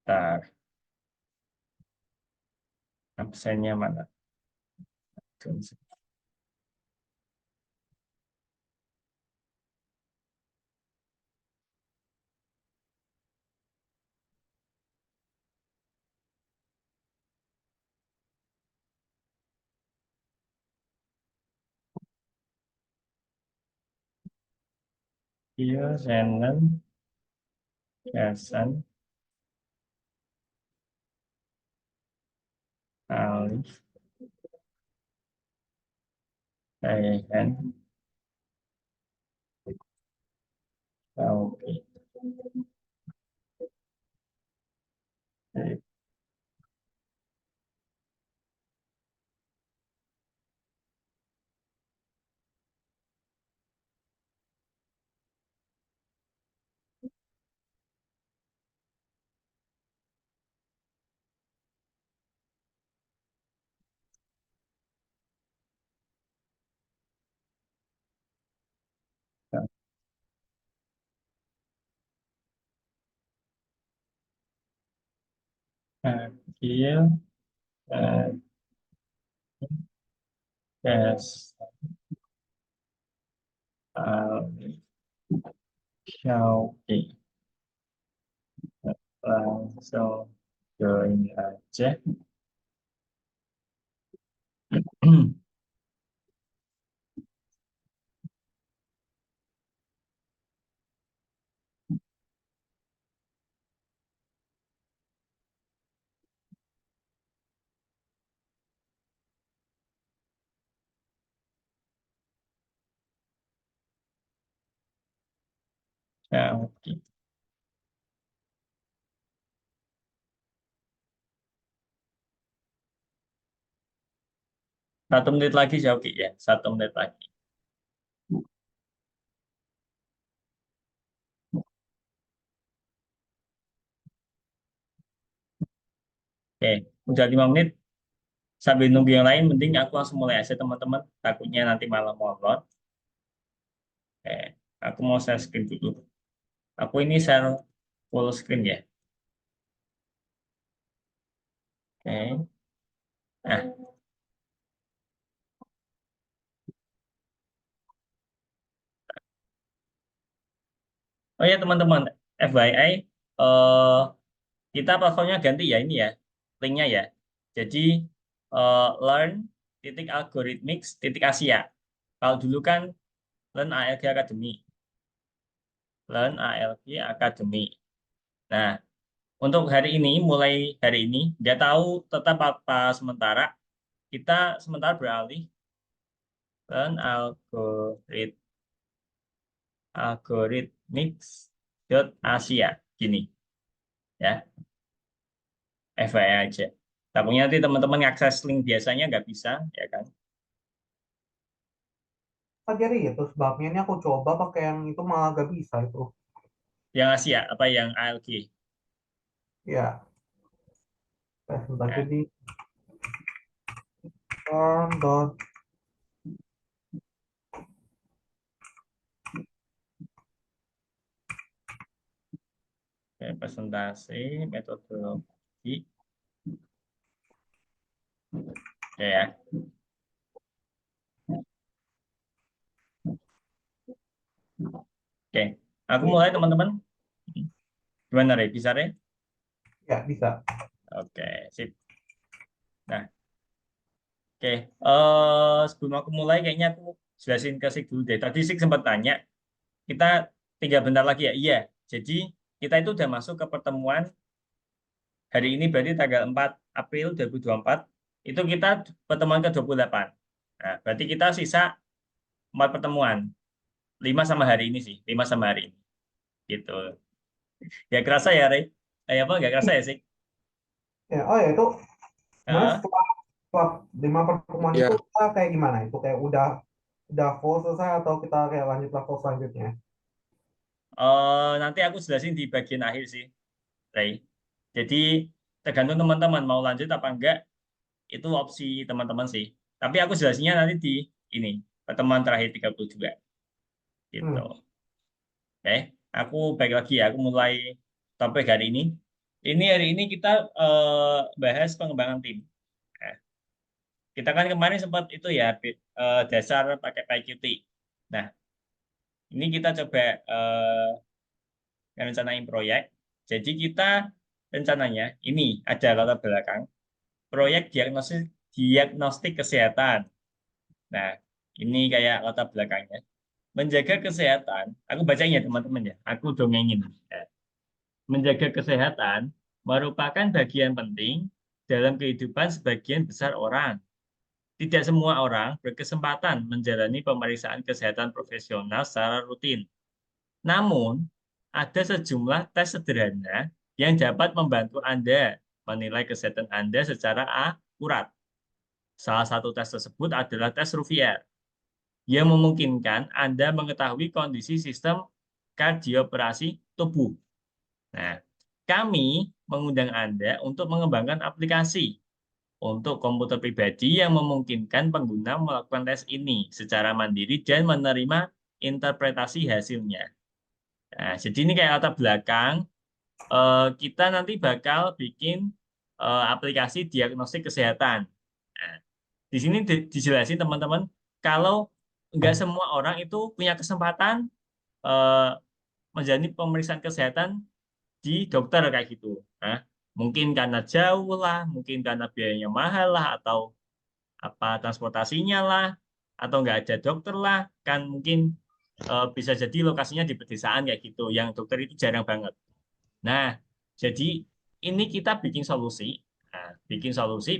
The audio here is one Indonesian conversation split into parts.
Bentar, absennya mana? Iya, Shannon, Hasan, Alif, Rayhan, Oke. Akil, Gas, Alif, Syauqi. Langsung join aja. Syauqi. 1 menit lagi Syauqi ya, 1 menit lagi. Oke, udah 5 menit. Sambil nunggu yang lain, mending aku langsung mulai aja teman-teman. Takutnya nanti malah molor. Oke, aku mau share screen dulu. Aku ini share full screen ya. Oke. Nah, oh ya teman-teman, FYI, eh, kita platformnya ganti ya ini ya, linknya ya. Jadi learn titik algorithmics titik Asia. Kalau dulu kan learn ALG Academy, learn ALG Academy. Nah, untuk hari ini, mulai hari ini, nggak tahu tetap apa sementara, kita sementara beralih learn algorithmics Asia gini ya. FYI aja. Takutnya nanti teman-teman ngakses link biasanya nggak bisa, ya kan? Jadi itu sebabnya ini aku coba pakai yang itu malah gak bisa itu. Yang Asia, apa yang ALG? Ya, sebentar Nah, jadi learn dot presentasi, metodologi, ya. Oke, aku mulai teman-teman. Gimana, Re? Bisa, Re? ya bisa. Oke, sip. Nah, oke. Sebelum aku mulai, kayaknya aku jelasin ke Sik dulu deh. Tadi Sik sempat tanya, kita 3 bentar lagi ya? Iya. Jadi, kita itu udah masuk ke pertemuan hari ini berarti tanggal 4 April 2024, itu kita pertemuan ke-28. Nah, berarti kita sisa 4 pertemuan. 5 sama hari ini sih, 5 sama hari ini. Gitu. Ya kerasa ya, Rey? Apa, nggak kerasa ya, sih? Ya, oh ya itu sebenarnya Heeh. setelah 5 pertemuan itu Ya, kita kayak gimana? Itu kayak udah full selesai atau kita kayak lanjut level selanjutnya? Nanti aku jelasin di bagian akhir sih, Rey. Jadi, tergantung teman-teman mau lanjut apa enggak, itu opsi teman-teman sih. Tapi aku jelasinnya nanti di ini, pertemuan terakhir 32. Gitu. Hmm. Oke, aku baik lagi ya. Aku mulai topik hari ini. Ini hari ini kita bahas pengembangan tim. Nah, kita kan kemarin sempat itu ya dasar pakai PyQt. Nah, ini kita coba rencanain proyek. Jadi kita rencananya ini ada latar belakang proyek diagnostik kesehatan. Nah, ini kayak latar belakangnya. Menjaga kesehatan, aku bacanya teman-teman ya, aku dongengin. Ya. Menjaga kesehatan merupakan bagian penting dalam kehidupan sebagian besar orang. Tidak semua orang berkesempatan menjalani pemeriksaan kesehatan profesional secara rutin. Namun, ada sejumlah tes sederhana yang dapat membantu Anda menilai kesehatan Anda secara akurat. Salah satu tes tersebut adalah tes Ruvier, yang memungkinkan Anda mengetahui kondisi sistem kardioverasi tubuh. Nah, kami mengundang Anda untuk mengembangkan aplikasi untuk komputer pribadi yang memungkinkan pengguna melakukan tes ini secara mandiri dan menerima interpretasi hasilnya. Nah, jadi ini kayak latar belakang. Kita nanti bakal bikin aplikasi diagnostik kesehatan. Nah, di sini dijelasin teman-teman, kalau nggak semua orang itu punya kesempatan eh, menjalani pemeriksaan kesehatan di dokter kayak gitu. Nah, mungkin karena jauh lah, mungkin karena biayanya mahal lah, atau apa transportasinya lah, atau nggak ada dokter lah, kan mungkin bisa jadi lokasinya di pedesaan kayak gitu, yang dokter itu jarang banget. Nah, jadi ini kita bikin solusi,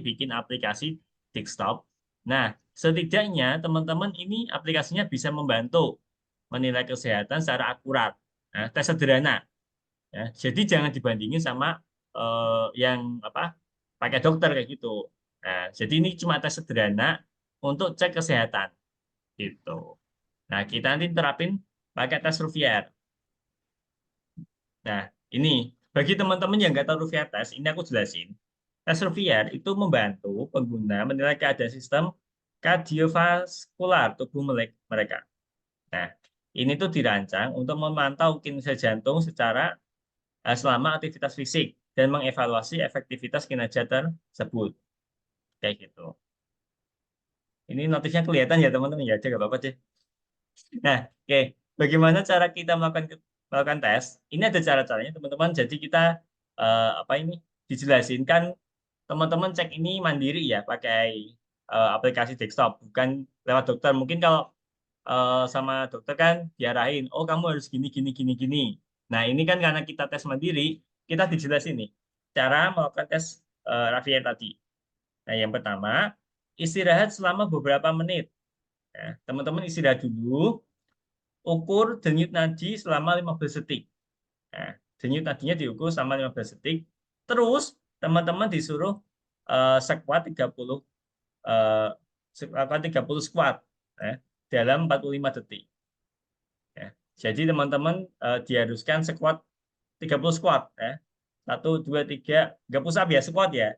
bikin aplikasi desktop. Nah, setidaknya teman-teman ini aplikasinya bisa membantu menilai kesehatan secara akurat. Nah, tes sederhana. Ya, jadi jangan dibandingin sama yang apa pakai dokter kayak gitu. Nah, jadi ini cuma tes sederhana untuk cek kesehatan gitu. Nah, kita nanti terapin pakai tes Ruvier. Nah, ini bagi teman-teman yang nggak tahu Ruvier test, ini aku jelasin. Tes Ruvier itu membantu pengguna menilai keadaan sistem kardiovaskular tubuh mereka. Nah, ini tuh dirancang untuk memantau kinerja jantung secara selama aktivitas fisik dan mengevaluasi efektivitas kinerja tersebut. Kayak gitu. Ini notifnya kelihatan ya teman-teman ya, aja nggak apa-apa deh. Nah, oke. Bagaimana cara kita melakukan tes? Ini ada cara-caranya teman-teman. Jadi kita apa ini dijelasin kan teman-teman cek ini mandiri ya pakai aplikasi desktop, bukan lewat dokter. Mungkin kalau sama dokter kan diarahin, oh kamu harus gini gini gini gini. Nah, ini kan karena kita tes mandiri, kita dijelasin nih cara melakukan tes Ravier tadi. Nah, yang pertama, istirahat selama beberapa menit. Ya, teman-teman istirahat dulu, ukur denyut nadi selama 15 detik. Nah, denyut nadinya diukur selama 15 detik. Terus, teman-teman disuruh squat 30 eh, lakukan 30 squat ya, dalam 45 detik. Ya. Jadi teman-teman diharuskan squat 30 squat ya. 1, 2, 3, nggak push up ya, squat ya.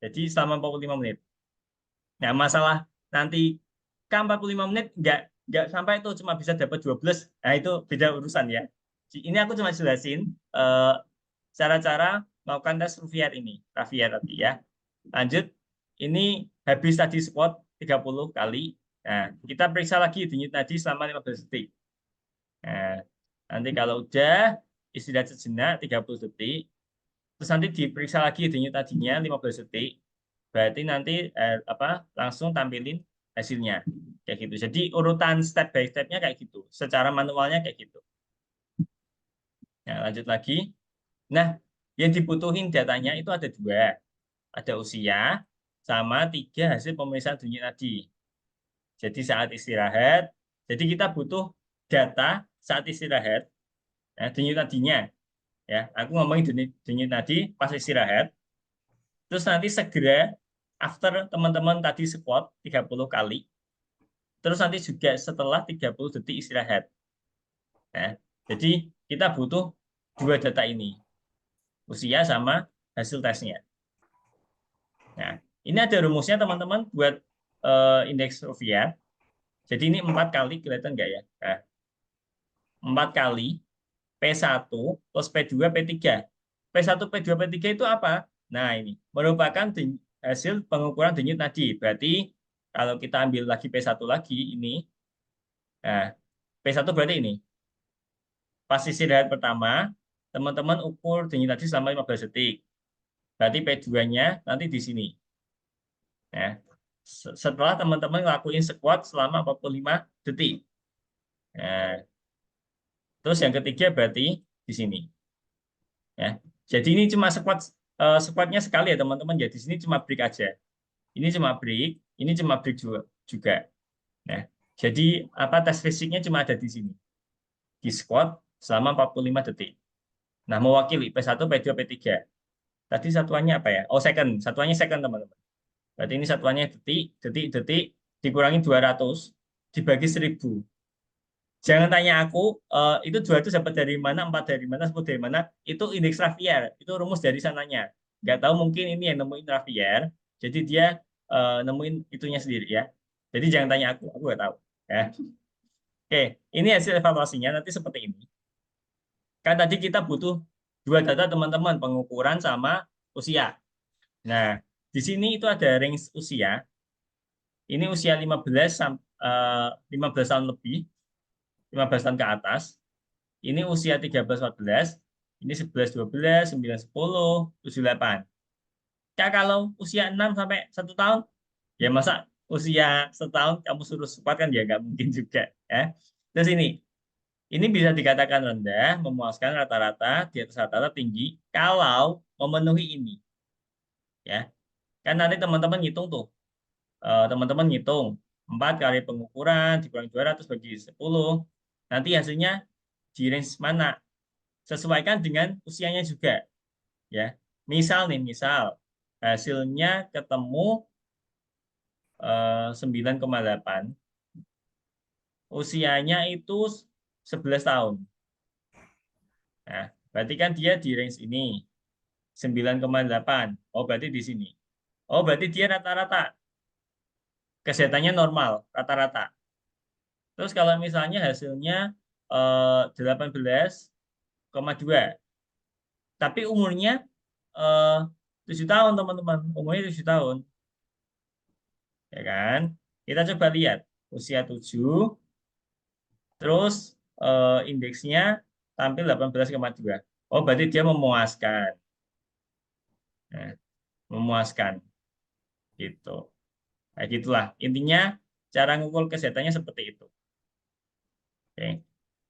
Jadi selama 45 menit. Nah, masalah nanti kan 45 menit nggak sampai itu cuma bisa dapat 12. Nah, itu beda urusan ya. Ini aku cuma jelasin eh, cara-cara melakukan tes Ravier tadi ya. Lanjut, ini habis tadi squat 30 kali. Nah, kita periksa lagi denyut nadi selama 15 detik. Nah, nanti kalau udah istirahat sejenak 30 detik, terus nanti diperiksa lagi denyut nadinya 15 detik, berarti nanti apa langsung tampilin hasilnya kayak gitu. Jadi urutan step by stepnya kayak gitu, secara manualnya kayak gitu. Nah, lanjut lagi. Nah, yang dibutuhin datanya itu ada dua, ada usia sama tiga hasil pemeriksaan denyut nadi. Jadi saat istirahat, jadi kita butuh data saat istirahat, nah, denyut nadinya. Ya, aku ngomongin denyut nadi pas istirahat. Terus nanti segera after teman-teman tadi squat 30 kali. Terus nanti juga setelah 30 detik istirahat. Nah, jadi kita butuh dua data ini, usia sama hasil tesnya. Nah, ini ada rumusnya teman-teman buat indeks Ruvier. Jadi ini 4 kali, kelihatan nggak ya? Nah, 4 kali P1 plus P2 P3. P1, P2, P3 itu apa? Nah, ini merupakan hasil pengukuran denyut nadi. Berarti kalau kita ambil lagi P1 lagi ini, nah, P1 berarti ini. Pas istirahat pertama, teman-teman ukur denyut nadi selama 15 detik. Berarti P2-nya nanti di sini. Ya. Setelah teman-teman ngelakuin squat selama 45 detik. Nah, terus yang ketiga berarti di sini. Ya. Jadi ini cuma squatnya sekali ya teman-teman. Ya di sini cuma break aja. Ini cuma break, ini cuma break juga. Nah, jadi apa tes fisiknya cuma ada di sini. Di squat selama 45 detik. Nah, mewakili P1, P2, P3. Tadi satuannya apa ya? Oh, second. Satuannya second, teman-teman. Berarti ini satuannya detik, detik, detik, dikurangi 200, dibagi 1000. Jangan tanya aku, itu 200 dapat dari mana, 4 dari mana, 10 dari mana. Itu indeks Ravier. Itu rumus dari sananya. Nggak tahu mungkin ini yang nemuin Ravier. Jadi dia nemuin itunya sendiri ya. Jadi jangan tanya aku nggak tahu. Ya. Oke, ini hasil evaluasinya nanti seperti ini. Kan tadi kita butuh dua data teman-teman, pengukuran sama usia. Nah, di sini itu ada range usia. Ini usia 15 tahun lebih, 15 tahun ke atas. Ini usia 13 14, ini 11 12, 9 10, 7 8. Ya kalau usia 6 sampai 1 tahun, ya masa usia setahun kamu suruh squat kan ya nggak mungkin juga ya. Terus ini bisa dikatakan rendah, memuaskan rata-rata, di atas rata-rata tinggi kalau memenuhi ini ya. Kan nanti teman-teman ngitung tuh. Teman-teman ngitung 4 kali pengukuran dikurangi 200 bagi 10. Nanti hasilnya di range mana? Sesuaikan dengan usianya juga ya. Misal hasilnya ketemu 9,8, usianya itu 11 tahun. Nah, berarti kan dia di range ini 9,8. Oh, berarti di sini. Oh, berarti dia rata-rata kesehatannya normal, rata-rata. Terus kalau misalnya hasilnya 18,2, tapi umurnya eh, 7 tahun, teman-teman. Umurnya 7 tahun, ya kan? Kita coba lihat usia 7, terus indeksnya tampil 18,2. Oh, berarti dia memuaskan. Nah, memuaskan gitu. Kayak gitulah. Intinya cara ngukur kesehatannya seperti itu. Oke.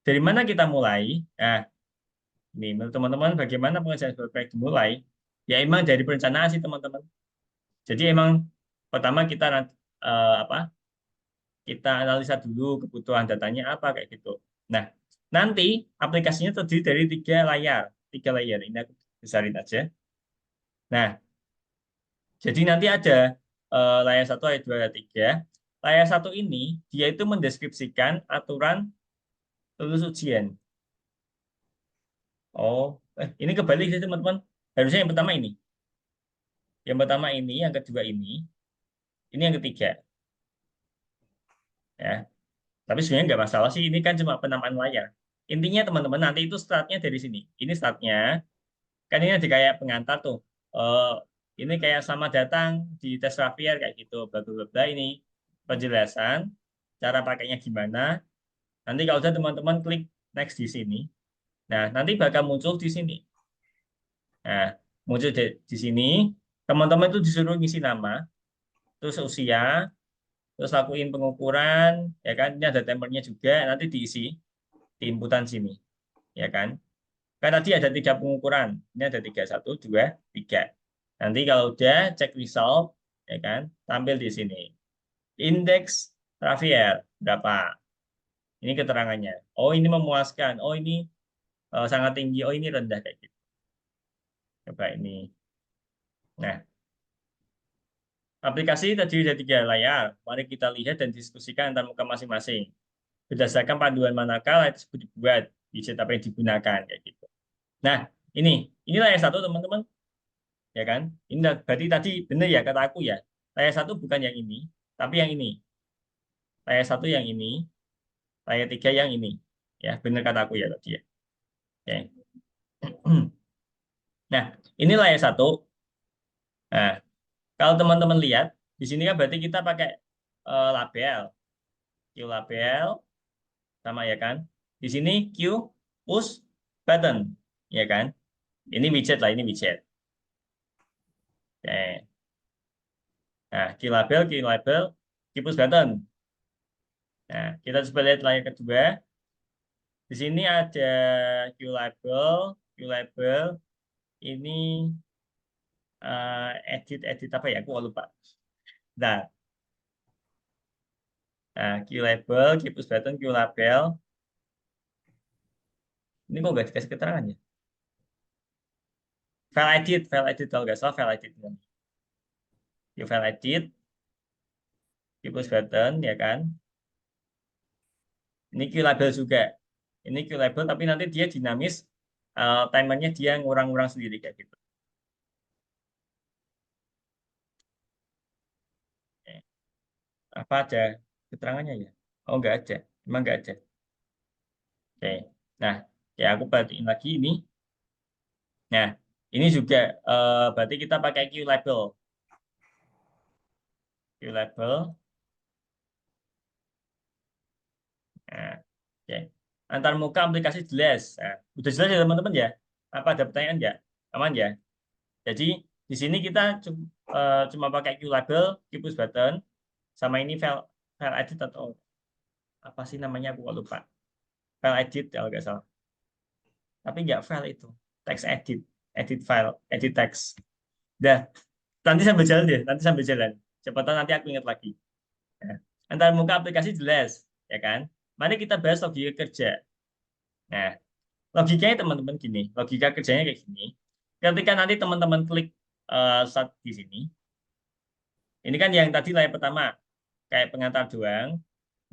Dari mana kita mulai? Nah, ini menurut teman-teman bagaimana pengerjaan proyek dimulai? Ya emang dari perencanaan sih teman-teman. Jadi emang pertama kita apa? Kita analisa dulu kebutuhan datanya apa kayak gitu. Nah, nanti aplikasinya terdiri dari 3 layar. 3 layar ini aku besarin aja. Nah, jadi nanti ada layar 1, layar 2, layar 3. Layar 1 ini dia itu mendeskripsikan aturan lulus ujian. Oh, ini kebalik sih teman-teman. Harusnya yang pertama ini. Yang pertama ini, yang kedua ini yang ketiga. Ya, tapi sebenarnya nggak masalah sih. Ini kan cuma penamaan layar. Intinya teman-teman nanti itu startnya dari sini. Ini startnya. Kan ini ada kayak pengantar tuh. Eh, ini kayak sama datang di tes Rapier kayak gitu. Bla bla bla ini penjelasan cara pakainya gimana. Nanti kalau udah teman-teman klik next di sini. Nah, nanti bakal muncul di sini. Nah, muncul di sini, teman-teman itu disuruh ngisi nama, terus usia, terus lakuin pengukuran, ya kan? Ini ada timernya juga, nanti diisi di inputan sini, ya kan? Kan tadi ada 3 pengukuran, ini ada 3, 1, 2, 3. Nanti kalau udah cek result, ya kan? Tampil di sini. Indeks Ravier berapa? Ini keterangannya. Oh, ini memuaskan. Oh, ini sangat tinggi. Oh, ini rendah kayak gitu. Coba ini. Nah, aplikasi terdiri dari 3 layar. Mari kita lihat dan diskusikan antar muka masing-masing. Berdasarkan panduan manakala itu tersebut dibuat, bisa apa yang digunakan kayak gitu. Nah, ini layar 1 teman-teman, ya kan? Ini berarti tadi benar ya kata aku ya. Layar 1 bukan yang ini, tapi yang ini. Layar 1 yang ini, layar 3 yang ini. Ya, benar kata aku ya tadi ya. Oke. Nah, ini layer 1. Nah, kalau teman-teman lihat, di sini kan berarti kita pakai label. Q label, sama ya kan? Di sini Q push button, ya kan? Ini widget lah, ini widget. Oke. Nah, Q label, Q push button. Nah, kita coba lihat layar kedua. Di sini ada Q label ini edit apa ya? Aku lupa. Nah, Q label, Q push button, Q label. Ini kok nggak dikasih keterangan ya? File edit kalau nggak salah file edit. File edit, Q push button, ya kan? Ini Q label juga. Ini Q label, tapi nanti dia dinamis, timernya dia ngurang-ngurang sendiri kayak gitu. Oke. Apa ada keterangannya ya? Oh, nggak ada. Emang nggak ada. Oke. Nah, ya aku perhatiin lagi ini. Nah, ini juga berarti kita pakai Q label. Q label. Nah, oke. Antar muka aplikasi jelas. Nah, udah jelas ya teman-teman ya? Apa ada pertanyaan nggak? Aman ya? Jadi di sini kita cuma pakai Q label, Q push button, sama ini file file edit atau apa sih namanya aku kok lupa. File edit kalau nggak salah. Tapi nggak file itu. Text edit, edit file, edit text. Dah, nanti sambil jalan deh, nanti sambil jalan. Siapa tahu nanti aku ingat lagi. Nah, antar muka aplikasi jelas, ya kan? Mari kita bahas logika kerja. Nah, logikanya teman-teman gini, logika kerjanya kayak gini. Ketika nanti teman-teman klik start di sini, ini kan yang tadi layar pertama, kayak pengantar doang,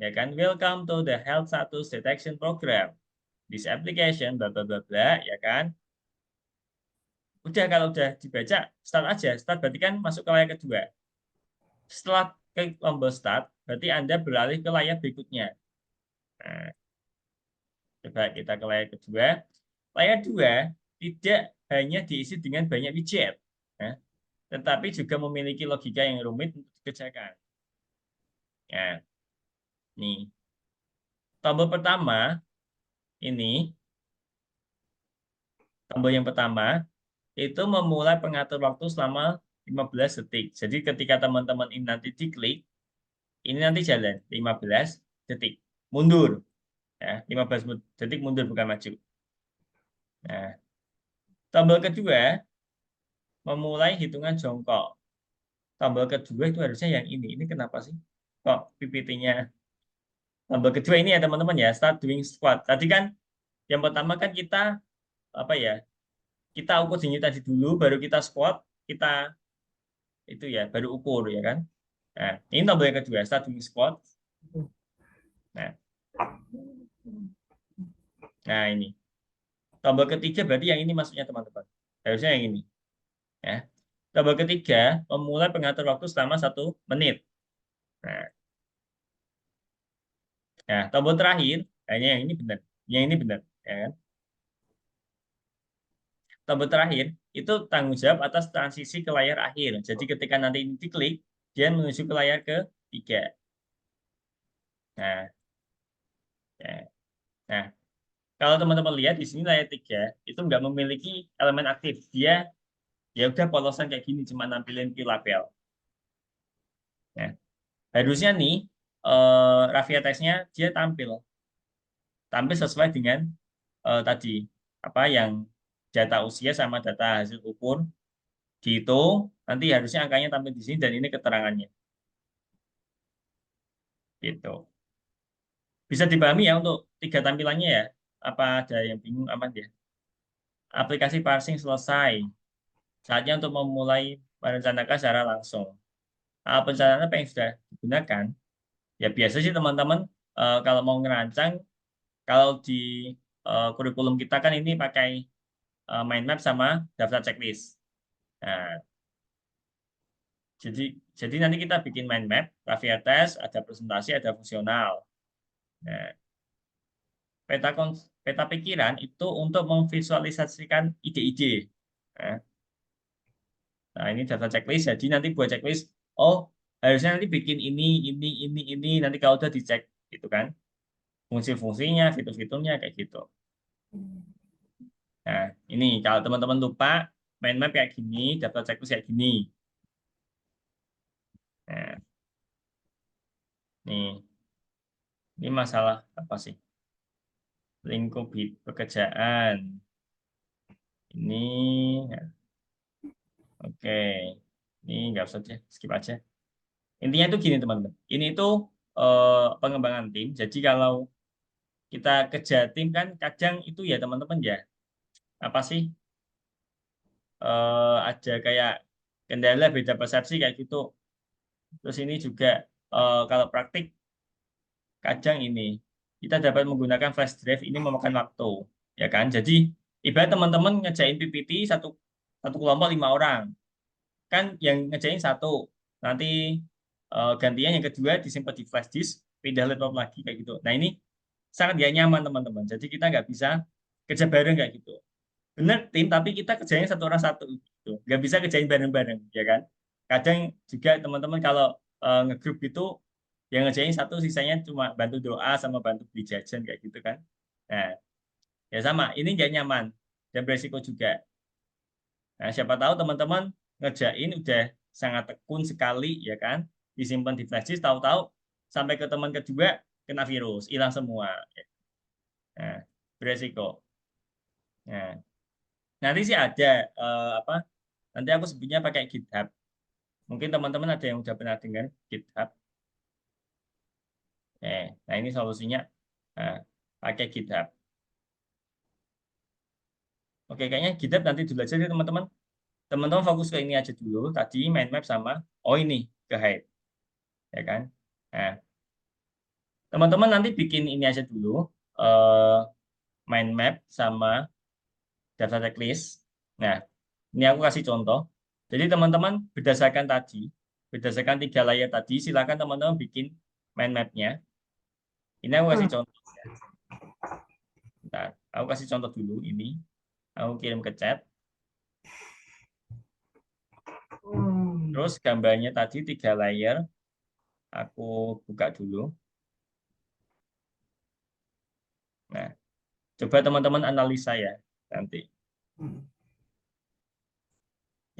ya kan? Welcome to the Health Status Detection Program. This application, bla bla bla bla, ya kan? Udah kalau udah dibaca, start aja. Start berarti kan masuk ke layar kedua. Setelah klik tombol start, berarti Anda beralih ke layar berikutnya. Nah, coba kita ke layar kedua. Layar dua tidak hanya diisi dengan banyak widget, ya, tetapi juga memiliki logika yang rumit untuk dikerjakan. Nah, nih, tombol pertama ini, tombol yang pertama itu memulai pengatur waktu selama 15 detik. Jadi ketika teman-teman ini nanti diklik, ini nanti jalan 15 detik. Mundur. Ya, 15 detik mundur bukan maju. Nah, tombol kedua memulai hitungan jongkok. Tombol kedua itu harusnya yang ini. Ini kenapa sih? Kok PPT-nya tombol kedua ini ya teman-teman ya, start doing squat. Tadi kan yang pertama kan kita apa ya? Kita ukur denyut tadi dulu, baru kita squat, kita itu ya, baru ukur ya kan. Nah, ini tombol yang kedua, start doing squat. Nah, nah ini. Tombol ketiga berarti yang ini masuknya teman-teman. Harusnya yang ini. Ya. Tombol ketiga memulai pengatur waktu selama 1 menit. Nah, nah tombol terakhir hanya yang ini benar. Yang ini benar. Ya kan? Tombol terakhir itu tanggung jawab atas transisi ke layar akhir. Jadi ketika nanti ini diklik, dia menuju ke layar ketiga. Nah, ya. Nah, kalau teman-teman lihat di sini layar 3 itu nggak memiliki elemen aktif. Dia ya udah polosan kayak gini, cuma nampilin Q label. Nah, harusnya nih raffia testnya dia tampil sesuai dengan tadi apa yang data usia sama data hasil ukur dihitung, nanti harusnya angkanya tampil di sini dan ini keterangannya gitu. Bisa dipahami ya untuk 3 tampilannya ya. Apa ada yang bingung? Aman ya? Aplikasi parsing selesai. Saatnya untuk memulai merencanakan secara langsung. Perencanaan apa yang sudah digunakan? Ya biasa sih teman-teman kalau mau ngerancang, kalau di kurikulum kita kan ini pakai mind map sama daftar checklist. Nah, jadi nanti kita bikin mind map, Raffia test, ada presentasi, ada fungsional. Nah, peta pikiran itu untuk memvisualisasikan ide-ide. Nah, nah, ini daftar checklist. Jadi nanti buat checklist, oh harusnya nanti bikin ini. Nanti kalau udah dicek, gitu kan. Fungsi-fungsinya, fitur-fiturnya, kayak gitu. Nah, ini kalau teman-teman lupa, mind map kayak gini, daftar checklist kayak gini. Nah, ini masalah apa sih? Lingkup pekerjaan. Ini, ya, oke. Ini nggak usah deh, skip aja. Intinya itu gini teman-teman. Ini tuh pengembangan tim. Jadi kalau kita kerja tim kan kadang itu ya teman-teman ya apa sih ada kayak kendala beda persepsi kayak gitu. Terus ini juga kalau praktik kadang ini kita dapat menggunakan flash drive ini memakan waktu ya kan. Jadi ibarat teman-teman ngerjain PPT satu satu kelompok 5 orang kan yang ngerjain satu nanti gantian yang kedua disimpan di flash disk pindah laptop lagi kayak gitu. Nah ini sangat gak nyaman teman-teman. Jadi kita nggak bisa kerja bareng kayak gitu. Bener tim tapi kita kerjanya satu orang satu gitu. Nggak bisa kerjain bareng-bareng ya kan. Kadang juga teman-teman kalau ngegrup gitu yang ngerjain satu sisanya cuma bantu doa sama bantu beli jajan kayak gitu kan. Nah ya sama ini nggak nyaman dan beresiko juga. Nah, siapa tahu teman-teman ngerjain udah sangat tekun sekali ya kan, disimpan di flash disk, tahu-tahu sampai ke teman kedua kena virus, hilang semua. Nah, beresiko. Nah, nanti sih ada apa? Nanti aku sebutnya pakai GitHub. Mungkin teman-teman ada yang udah pernah dengar GitHub. Nah ini solusinya nah, pakai GitHub. Oke, kayaknya GitHub nanti dulu aja deh teman-teman. Teman-teman fokus ke ini aja dulu. Tadi mind map sama, oh ini ke hide, ya kan? Nah, teman-teman nanti bikin ini aja dulu, eh, mind map sama data checklist. Nah, ini aku kasih contoh. Jadi teman-teman berdasarkan 3 layar tadi, silakan teman-teman bikin mind map-nya. Ini aku kasih contoh. Nah, aku kasih contoh dulu ini. Aku kirim ke chat. Terus gambarnya tadi 3 layar. Aku buka dulu. Nah, coba teman-teman analisa ya nanti.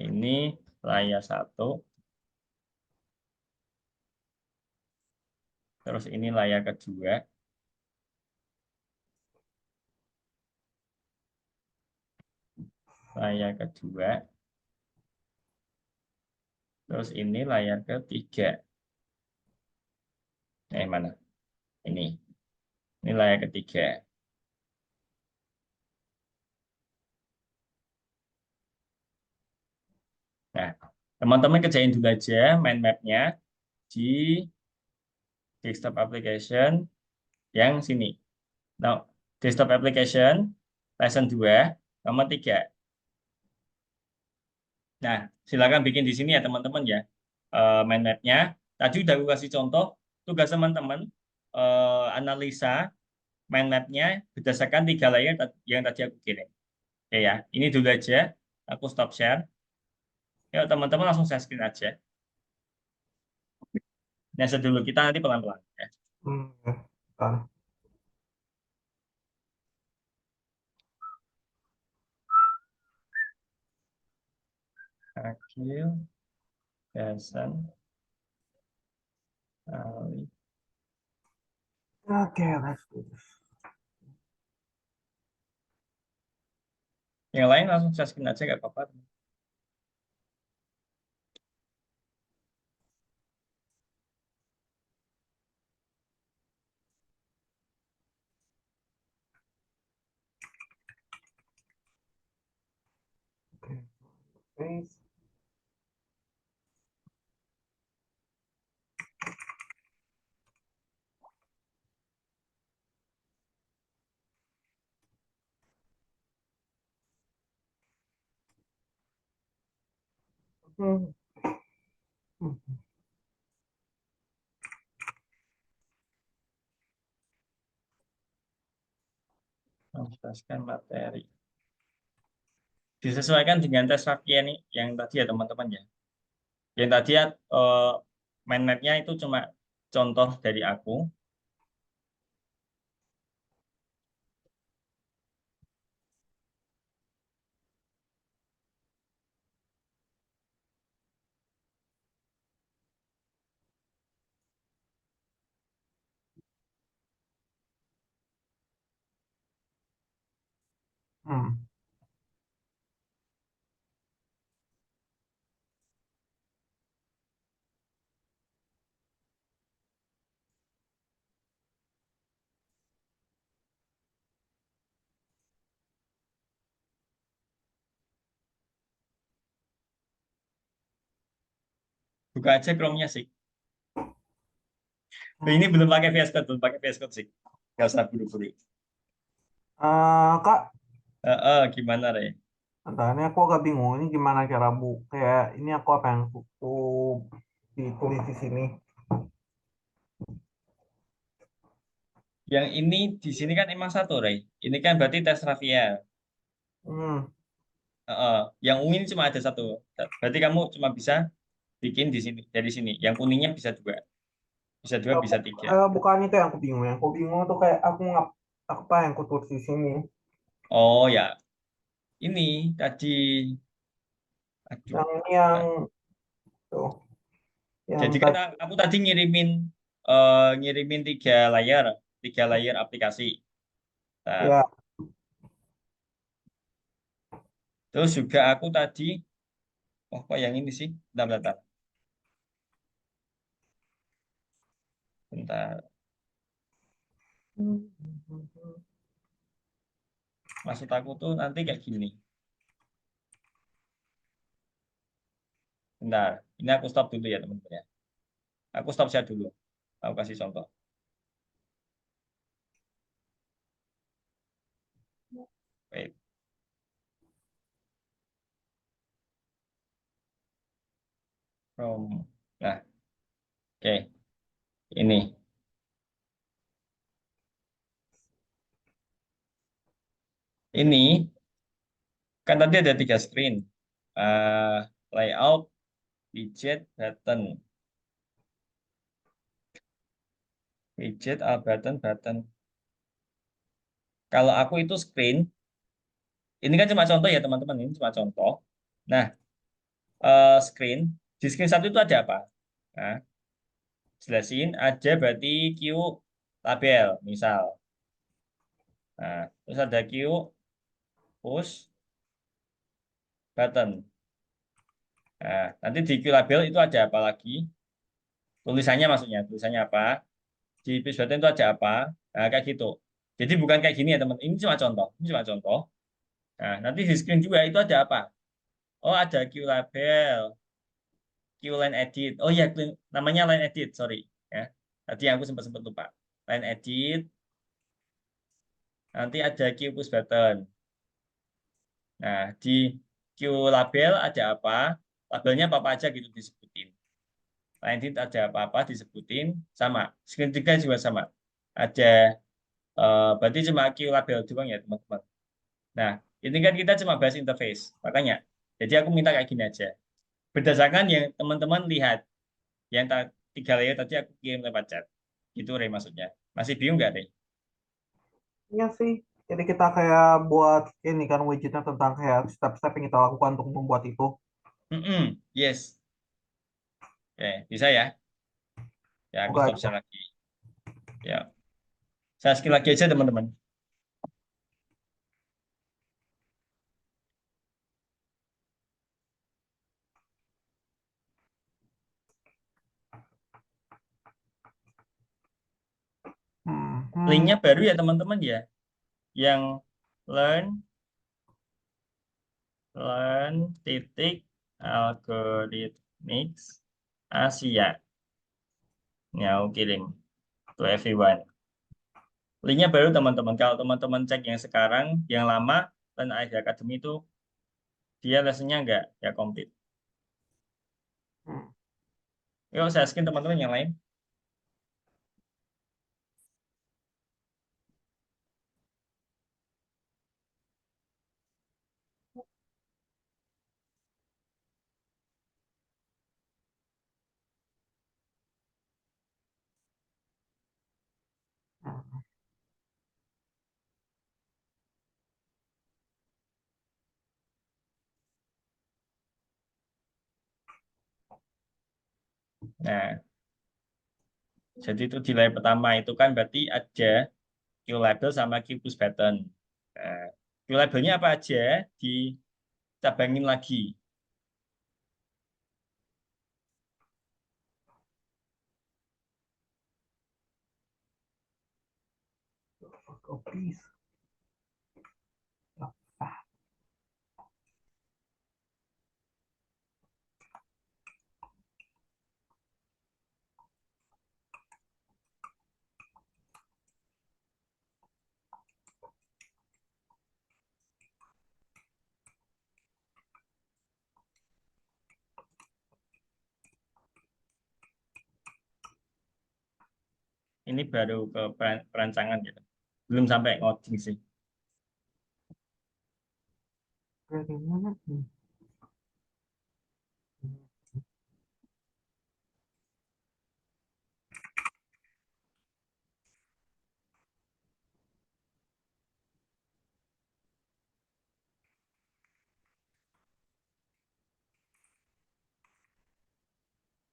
Ini layar satu. Terus ini layar kedua. Layar kedua. Terus ini layar ketiga. Mana? Ini. Ini layar ketiga. Nah, teman-teman kerjain dulu aja mind map-nya di desktop application yang sini. Nah, desktop application, lesson 2, nomor 3. Nah, silakan bikin di sini ya teman-teman ya. Mind map-nya. Tadi udah aku kasih contoh, tugas teman-teman analisa mind map-nya berdasarkan 3 layar yang tadi aku kirim. Oke ya, ini dulu aja. Aku stop share. Yuk teman-teman langsung share screen aja. Nah, dulu kita nanti pelan-pelan. Ya. Bentar. Akil, Hasan, Ali. Oke, let's do this. Yang lain langsung share screen aja nggak apa-apa. Oke, space. Hmm. Menjelaskan materi. disesuaikan dengan tes Raffia nih yang tadi ya teman-teman ya. Yang tadi ya mind map-nya itu cuma contoh dari aku. Hmm. Buka aja Chrome-nya sih. Ini belum pakai VS Code, belum pakai VS Code sih. Nggak usah buru-buru. Kak, Gimana, Re? entah ini aku agak bingung. Ini gimana cara bu? Kayak ini aku apa yang aku ditulis di sini? Yang ini di sini kan emang satu, Re. Ini kan berarti tes Raffia. Hmm. Yang ungu ini cuma ada satu. Berarti kamu cuma bisa bikin di sini, dari sini. Yang kuningnya bisa dua, bisa tiga. Bukan itu yang aku bingung. Yang aku bingung tuh kayak aku ngap apa yang aku tulis di sini. Oh ya, ini tadi, aduh. Yang ini yang Nah, tuh, yang jadi kan tadi. aku tadi ngirimin tiga layer aplikasi. Nah, Ya, terus juga aku tadi, oh kok yang ini sih? Bentar, bentar, bentar. Maksud aku tuh nanti kayak gini. Bentar, ini aku stop dulu ya teman-teman ya. Aku stop share dulu. Aku kasih contoh. Wait, from. Nah, oke. Ini. Ini kan tadi ada tiga screen. Eh, Layout, widget, button. Widget, button, button. Kalau aku itu screen, ini kan cuma contoh ya teman-teman. Ini cuma contoh. Nah, screen. Di screen satu itu ada apa? Nah, jelasin aja berarti Q label, misal. Nah, terus ada Q push button. Nah, nanti di Q label itu ada apa lagi? Tulisannya maksudnya, tulisannya apa? Di push button itu ada apa? Nah, kayak gitu. Jadi bukan kayak gini ya teman. Ini cuma contoh. Ini cuma contoh. Nah, nanti di screen juga itu ada apa? Oh, ada Q label, Q line edit. Oh ya, namanya line edit, sorry. Ya, tadi aku sempat sempat lupa. Line edit. Nanti ada Q push button. Nah, di Q label ada apa? Labelnya apa aja gitu disebutin. Line edit ada apa-apa disebutin sama. Screen 3 juga sama. Ada berarti cuma Q label doang ya, teman-teman. Nah, ini kan kita cuma bahas interface. Makanya, jadi aku minta kayak gini aja. Berdasarkan yang teman-teman lihat, yang tiga layer tadi aku kirim lewat chat. Itu Rey maksudnya. Masih bingung nggak, Rey? iya sih. Jadi kita kayak buat ini kan widgetnya tentang kayak step-step yang kita lakukan untuk membuat itu. Yes. Oke, bisa ya? Ya, aku Semoga stop aja. share lagi. Ya, saya skill lagi aja, teman-teman. Linknya Hmm. baru ya, teman-teman ya. Yang learn, learn, titik, algorithmics, Asia. Ya, aku kirim to everyone. Linknya baru, teman-teman. Kalau teman-teman cek yang sekarang, yang lama, dan ID Academy itu, dia lessonnya nggak ya komplit. Hmm. Yuk, saya skin teman-teman yang lain. Nah, jadi itu di layer pertama itu kan berarti ada Q label sama Q push button. Nah, Q labelnya apa aja? Dicabangin lagi. Oh, please. Ah, Ini baru ke perancangan gitu. Belum sampai ngoding sih. dari mana nih?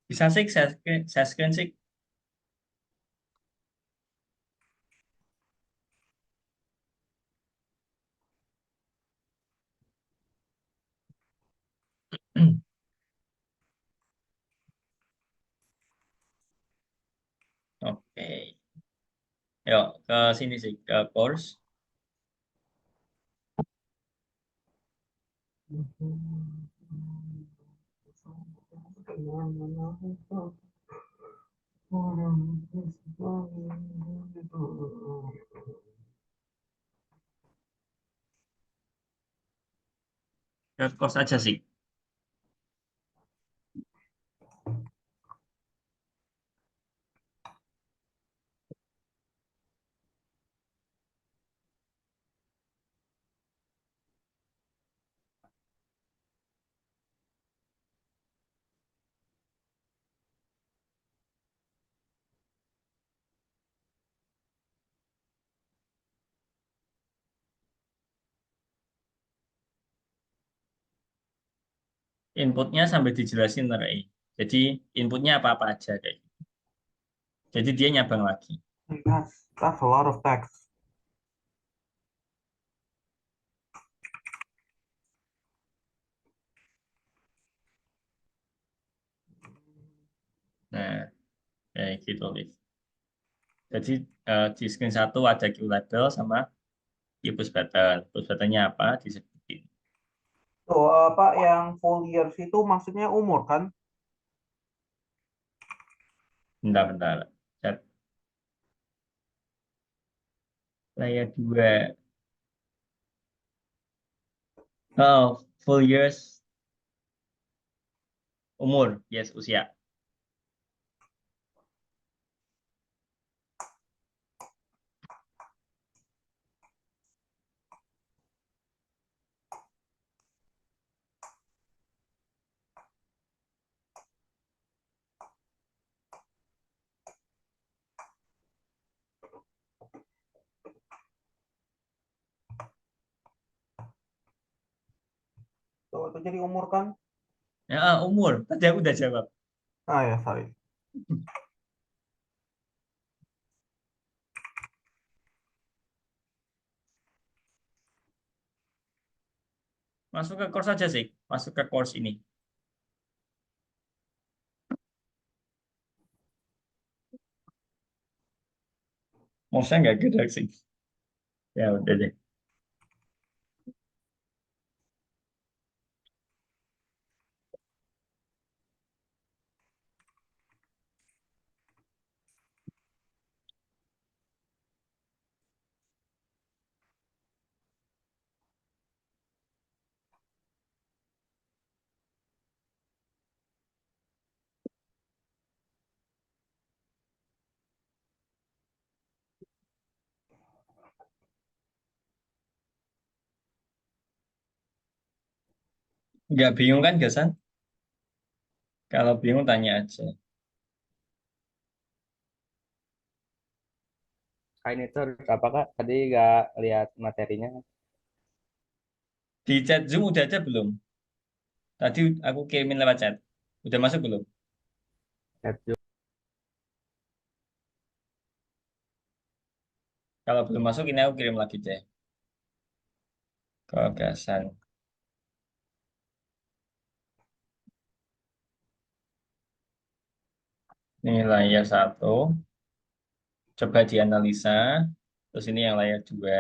Bisa sih, saya screen sih. Oke. Yuk, ke sini sih, ke course. Ke course aja sih. Inputnya sampai dijelasin Ray. Jadi inputnya apa-apa aja kayak gitu. Jadi dia nyabang lagi. That's a lot of text. Nah, kayak gitu, Liv. Jadi di screen satu ada Q label sama Q push button. Push buttonnya apa? Disebutin. Tuh, apa yang full years itu maksudnya umur kan? Bentar-bentar. Set. Layer 2. Oh, full years umur. Yes, usia. Tuh, itu jadi umur kan? Ya, umur. Tadi aku udah jawab. Ah ya, sorry. Masuk ke course aja sih. Masuk ke course ini. Mouse-nya nggak gerak sih. Ya udah deh. Nggak bingung kan, Gasan? Kalau bingung tanya aja. Kain itu harus apa Kak? Tadi nggak lihat materinya. Di chat Zoom udah ada belum? Tadi aku kirimin lewat chat. Udah masuk belum? Chat juga. Kalau belum masuk ini aku kirim lagi deh. Gagasan. Ini layar satu. Coba dianalisa. Terus ini yang layar dua.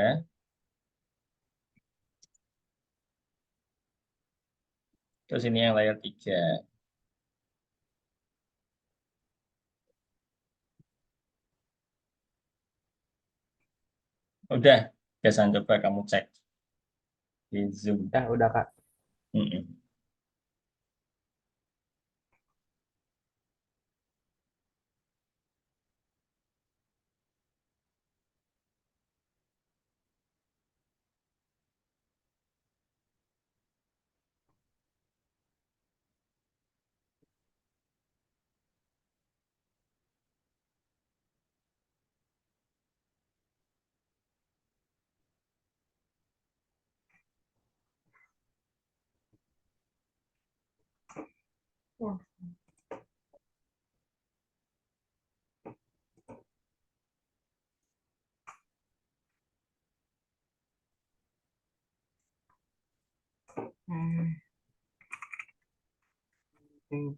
Terus ini yang layar tiga. Udah, gagasan coba kamu cek di Zoom. Ya, udah Kak. Mm-mm. Hmm.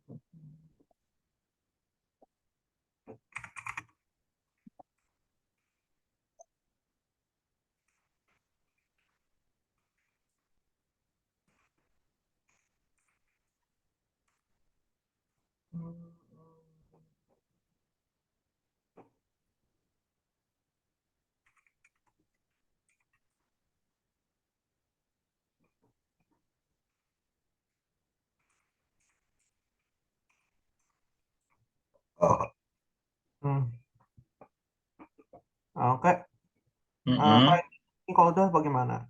Oh. Hmm. Oke. Kak, Mm-mm. ini kalau udah bagaimana?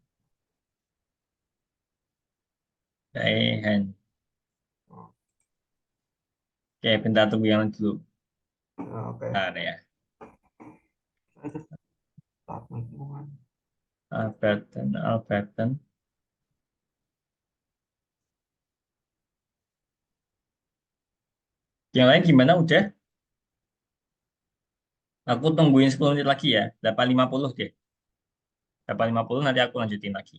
Hand. Oke, bentar tunggu yang dulu. Oke. Bentar ya. Saya just start making one. Alberton, Alberton. Yang lain gimana udah? Aku tungguin 10 menit lagi ya. 8.50 deh. 8.50 nanti aku lanjutin lagi.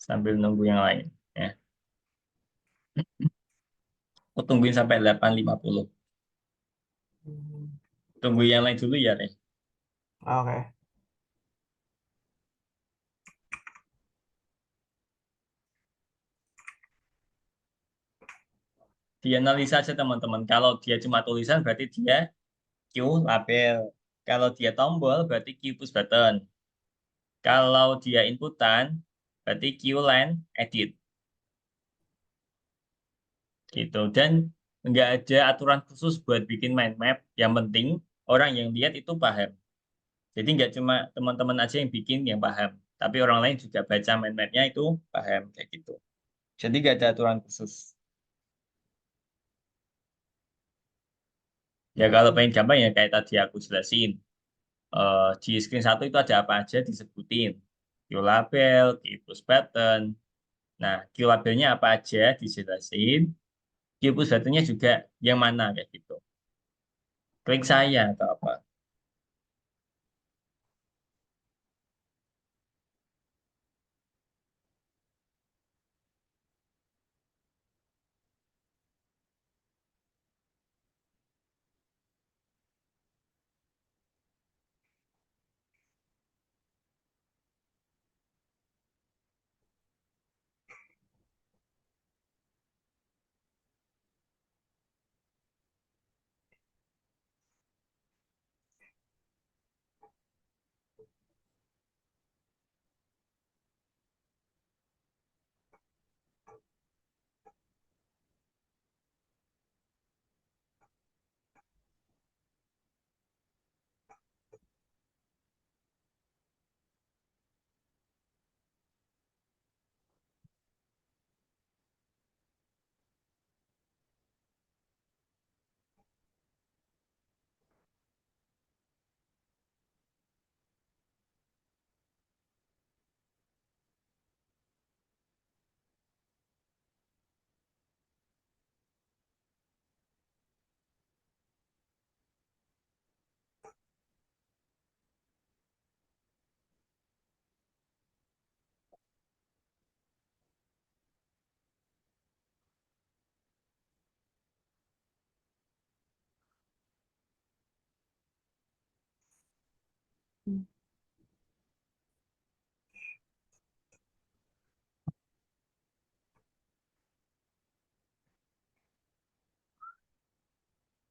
Sambil nunggu yang lain. Ya. Aku tungguin sampai 8.50. Hmm. Tunggu yang lain dulu ya, Rey. Oke. Dianalisa aja teman-teman. Kalau dia cuma tulisan berarti dia Q label. Kalau dia tombol berarti Q push button. Kalau dia inputan berarti Q line edit gitu. Dan nggak ada aturan khusus buat bikin mind map. Yang penting orang yang lihat itu paham. Jadi nggak cuma teman-teman aja yang bikin yang paham, tapi orang lain juga baca mind mapnya itu paham kayak gitu. Jadi nggak ada aturan khusus. Ya kalau pengen gampang ya kayak tadi aku jelasin. Di screen satu itu ada apa aja disebutin. Q-label, Q-push button. Nah, Q-labelnya apa aja dijelasin. Q-push buttonnya juga yang mana kayak gitu. Klik saya atau apa.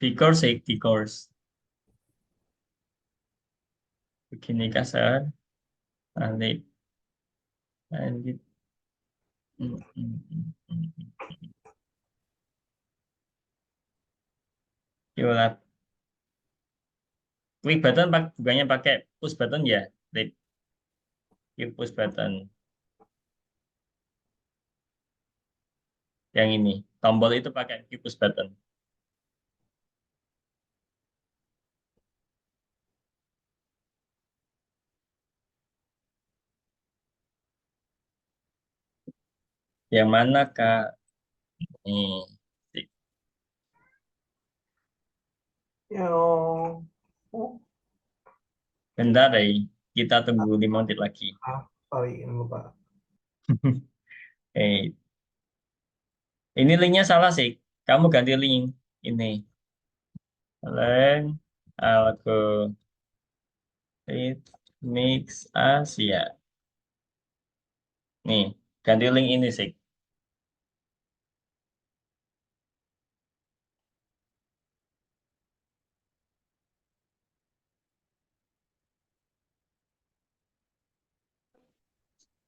Di course, di course. Begini kasar, lanjut, lanjut. Hmm, hmm, hmm. Yola, klik button bukannya pakai push button ya? Klik, klik push button. Yang ini, tombol itu pakai klik push button. Yang mana Kak? Nih, Yo. Oh, bentar deh. Kita tunggu 5 menit lagi. sorry, ini lupa. Eh, ini linknya salah sih. Kamu ganti link ini. Link, algo, mix Asia. Nih, ganti link ini sih.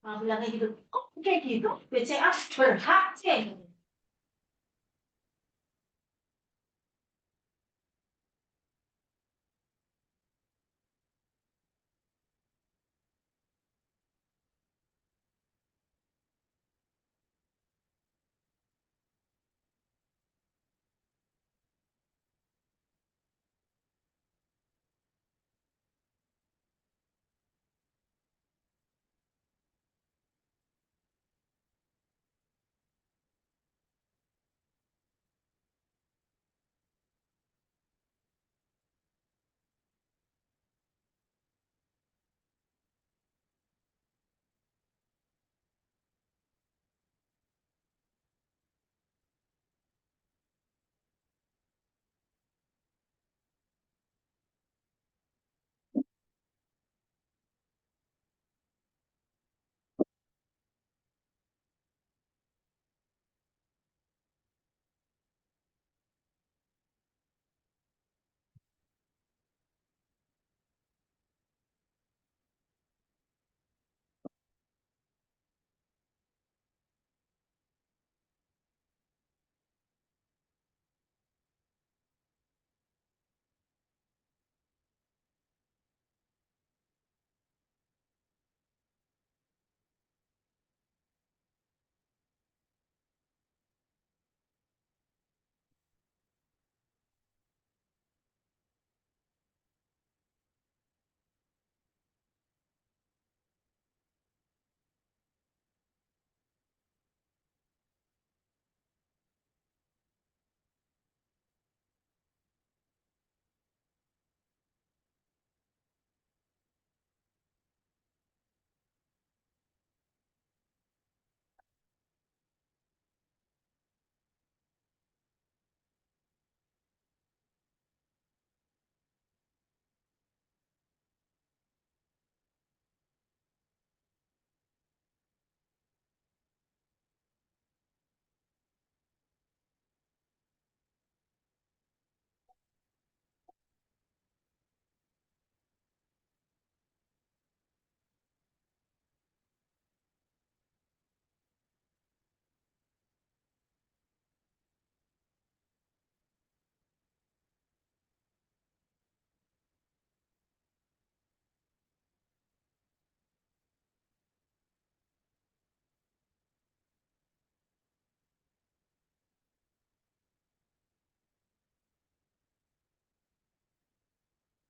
Bilang kayak gitu. Kok kayak gitu? BCA berhak sih.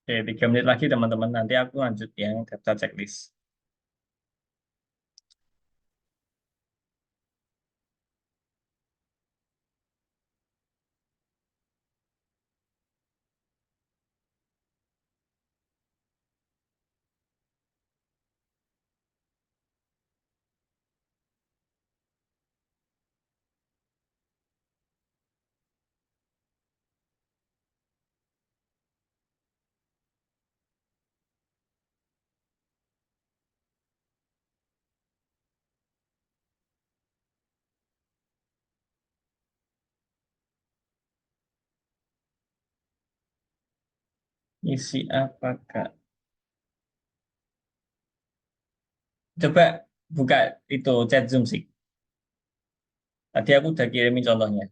Oke, 3 menit lagi teman-teman. Nanti aku lanjut yang daftar checklist. Isi apa, Kak? Coba buka itu chat Zoom sih. Tadi aku udah kirimin contohnya.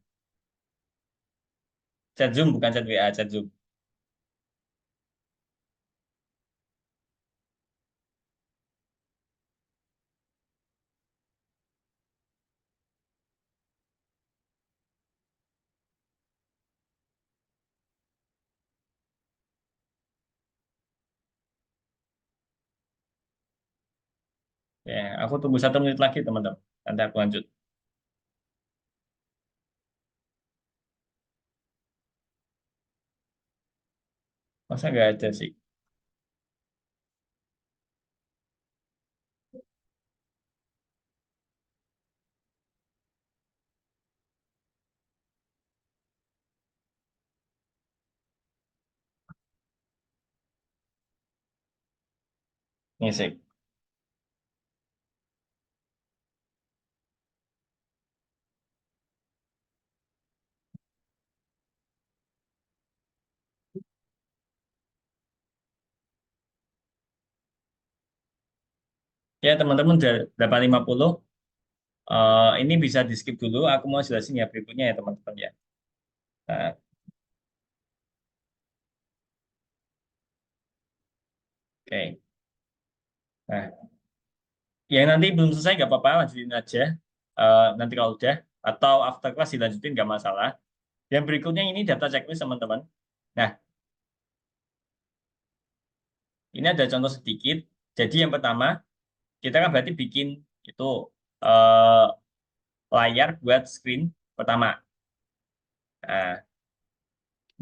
Chat Zoom bukan chat WA, chat Zoom. Ya, aku tunggu 1 menit lagi, teman-teman. Nanti aku lanjut. Masa nggak ada sih? Ini sih. Ya, teman-teman udah 8.50. Ini bisa di skip dulu. Aku mau jelasin ya berikutnya ya, teman-teman ya. Nah, oke. Nah, yang nanti belum selesai nggak apa-apa, lanjutin aja. Nanti kalau udah, atau after class dilanjutin nggak masalah. Yang berikutnya ini data checklist, teman-teman. Nah, ini ada contoh sedikit. Jadi yang pertama, kita kan berarti bikin itu eh, layar buat screen pertama. Nah,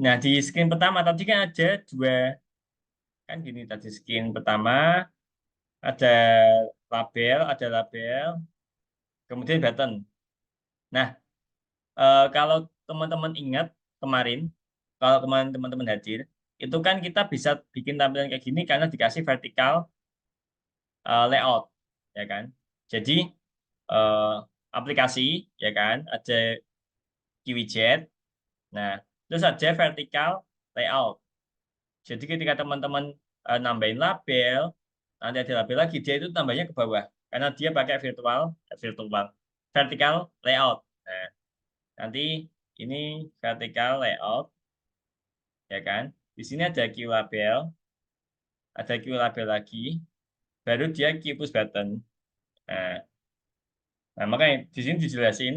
nah, di screen pertama tadi kan ada dua, kan gini tadi screen pertama ada label, kemudian button. Nah, kalau teman-teman ingat kemarin, kalau kemarin teman-teman hadir, itu kan kita bisa bikin tampilan kayak gini karena dikasih vertikal layout, ya kan? Jadi eh, aplikasi, ya kan, ada key widget. Nah, terus ada vertikal layout. Jadi ketika teman-teman nambahin label, nanti ada label lagi, dia itu tambahnya ke bawah karena dia pakai virtual vertikal layout. Nah, nanti ini vertikal layout, ya kan? Di sini ada Q label, ada Q label lagi, baru dia Q push button. Nah, nah, makanya di sini dijelasin,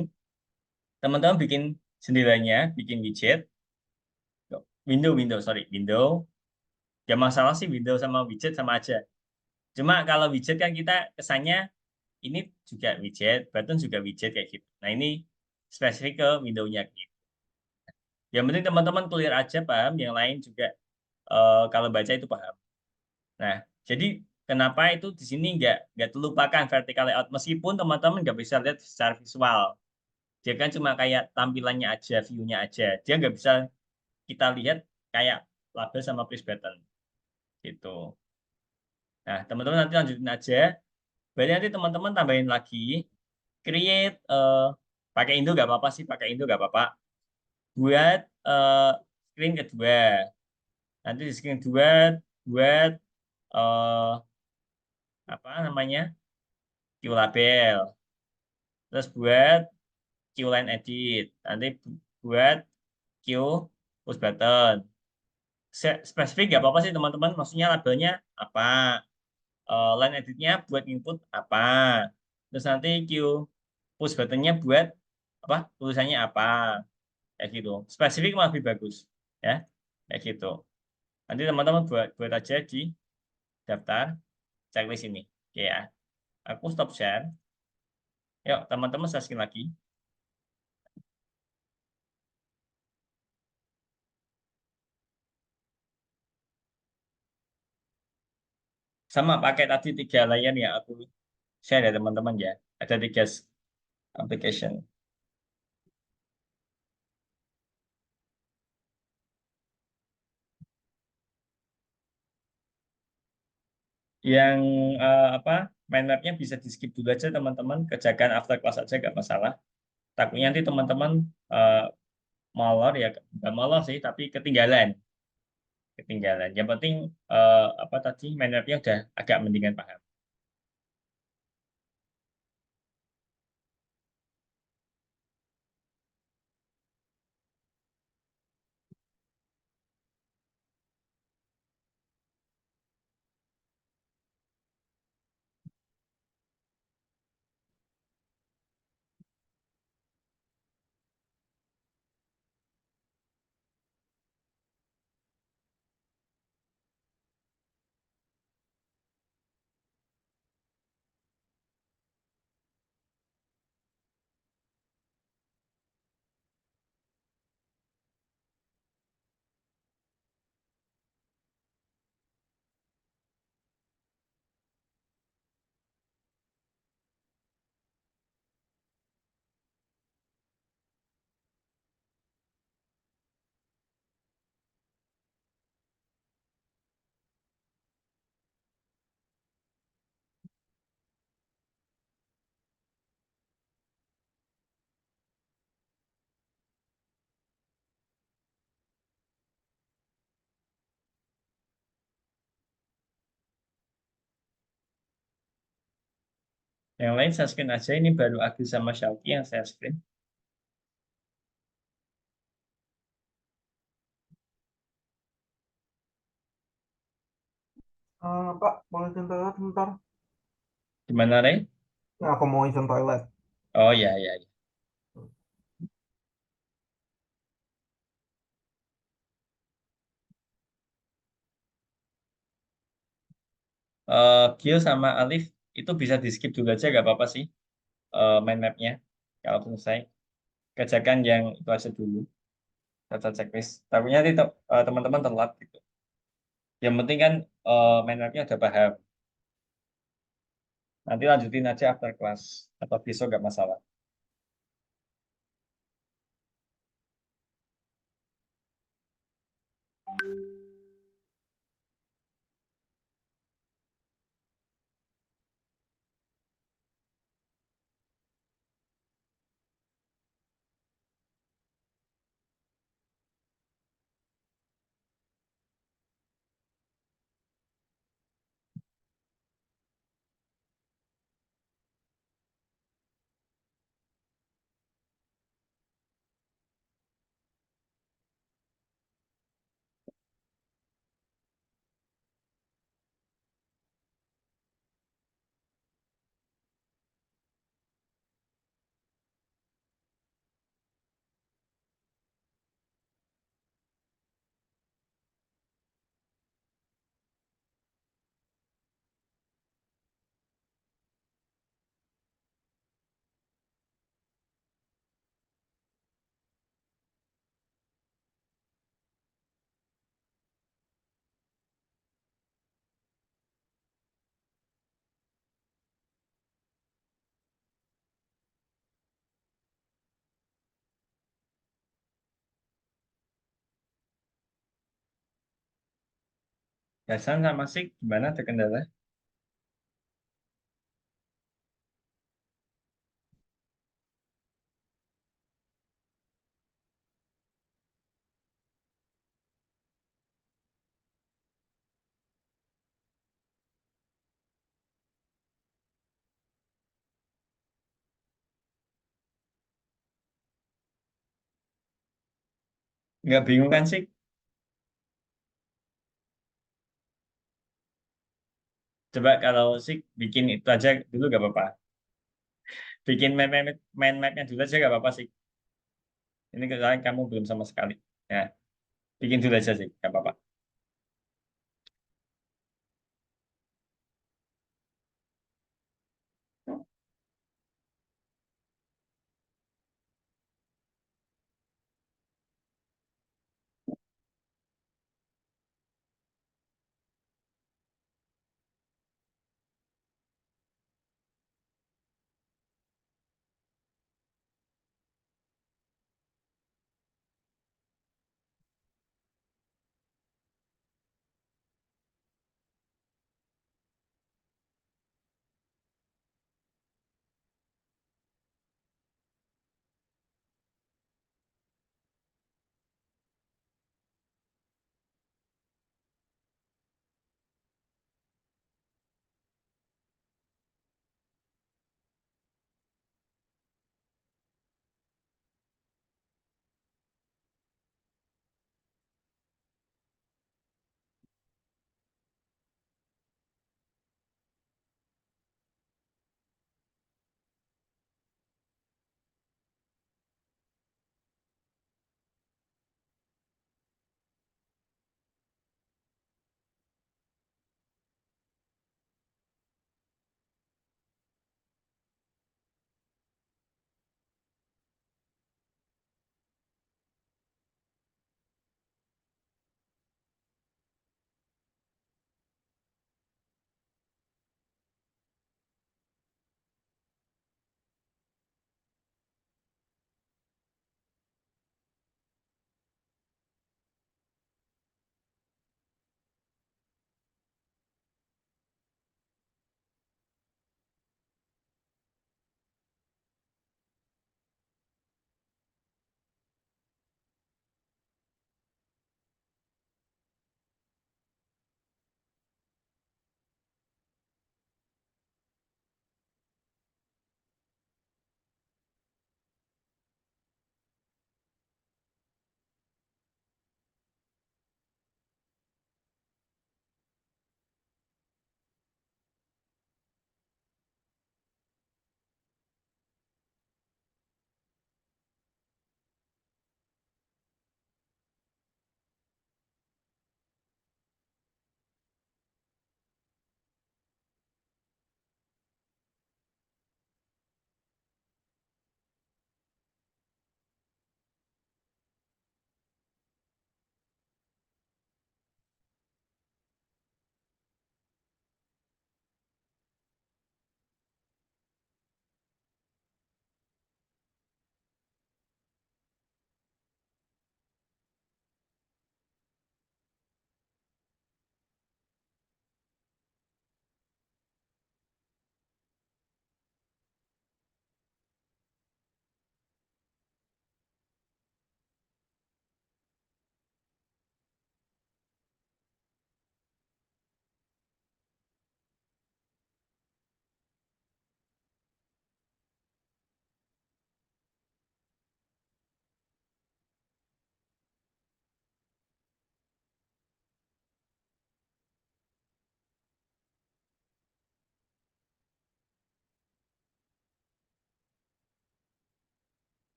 teman-teman bikin sendiranya, bikin widget, window. Ya masalah sih window sama widget sama aja. Cuma kalau widget kan kita kesannya ini juga widget, button juga widget kayak gitu. Nah ini spesifik ke window-nya gitu. Yang penting teman-teman clear aja, paham. Yang lain juga kalau baca itu paham. Nah, jadi kenapa itu di sini nggak terlupakan vertical layout meskipun teman-teman nggak bisa lihat secara visual. Dia kan cuma kayak tampilannya aja, view-nya aja. Dia nggak bisa kita lihat kayak label sama push button gitu. Nah, teman-teman nanti lanjutin aja. Berarti nanti teman-teman tambahin lagi, create pakai Indo nggak apa-apa sih, pakai Indo nggak apa-apa. Buat screen kedua. Nanti di screen kedua buat eh, apa namanya? Q label. Terus buat Q line edit. Nanti buat Q push button. Spesifik nggak apa-apa sih teman-teman. Maksudnya labelnya apa? Line editnya buat input apa? Terus nanti Q push buttonnya buat apa? Tulisannya apa? Kayak gitu. Spesifik malah lebih bagus, ya. Kayak gitu. Nanti teman-teman buat buat aja di daftar checklist ini. Oke ya. Aku stop share. Yuk, teman-teman saya lagi. Sama pakai tadi 3 layar yang aku share ya teman-teman ya. Ada 3 application. Yang apa mind mapnya bisa di skip dulu aja teman-teman. Kerjakan after class aja nggak masalah. Takutnya nanti teman-teman molor ya, nggak molor sih, tapi ketinggalan. ketinggalan. Yang penting apa tadi mind map-nya udah agak mendingan paham. Yang lain saya screen aja, ini baru Agus sama Syauki yang saya screen. Pak, boleh izin toilet sebentar? Gimana, Rey? Nah, aku mau izin toilet. Oh ya, ya, ya. Gio sama Alif itu bisa di skip dulu aja, gak apa-apa sih mind map-nya. Kalau selesai, kerjakan yang itu aja dulu, data checklist. Tapi nanti teman-teman telat gitu. Yang penting kan mind map-nya udah paham. Nanti lanjutin aja after class atau besok gak masalah. Hasan sama Sik gimana, ada kendala? Nggak bingung kan Sik? Coba kalau Sik bikin itu aja dulu gak apa-apa. Bikin mind map-nya dulu aja gak apa-apa Sik. Ini kebetulan kamu belum sama sekali. Ya, bikin dulu aja sih, gak apa-apa.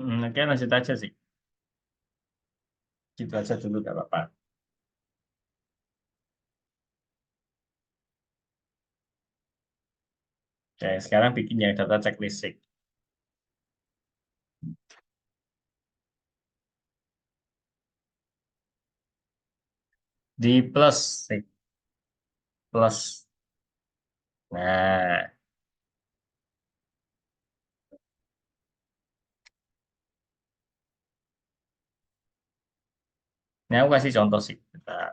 Oke, lanjut aja sih. Gitu aja dulu, gak apa-apa. Oke, sekarang bikin yang data checklist sih. Di plus sih. Plus. Nah, ini aku kasih contoh sih. Bentar.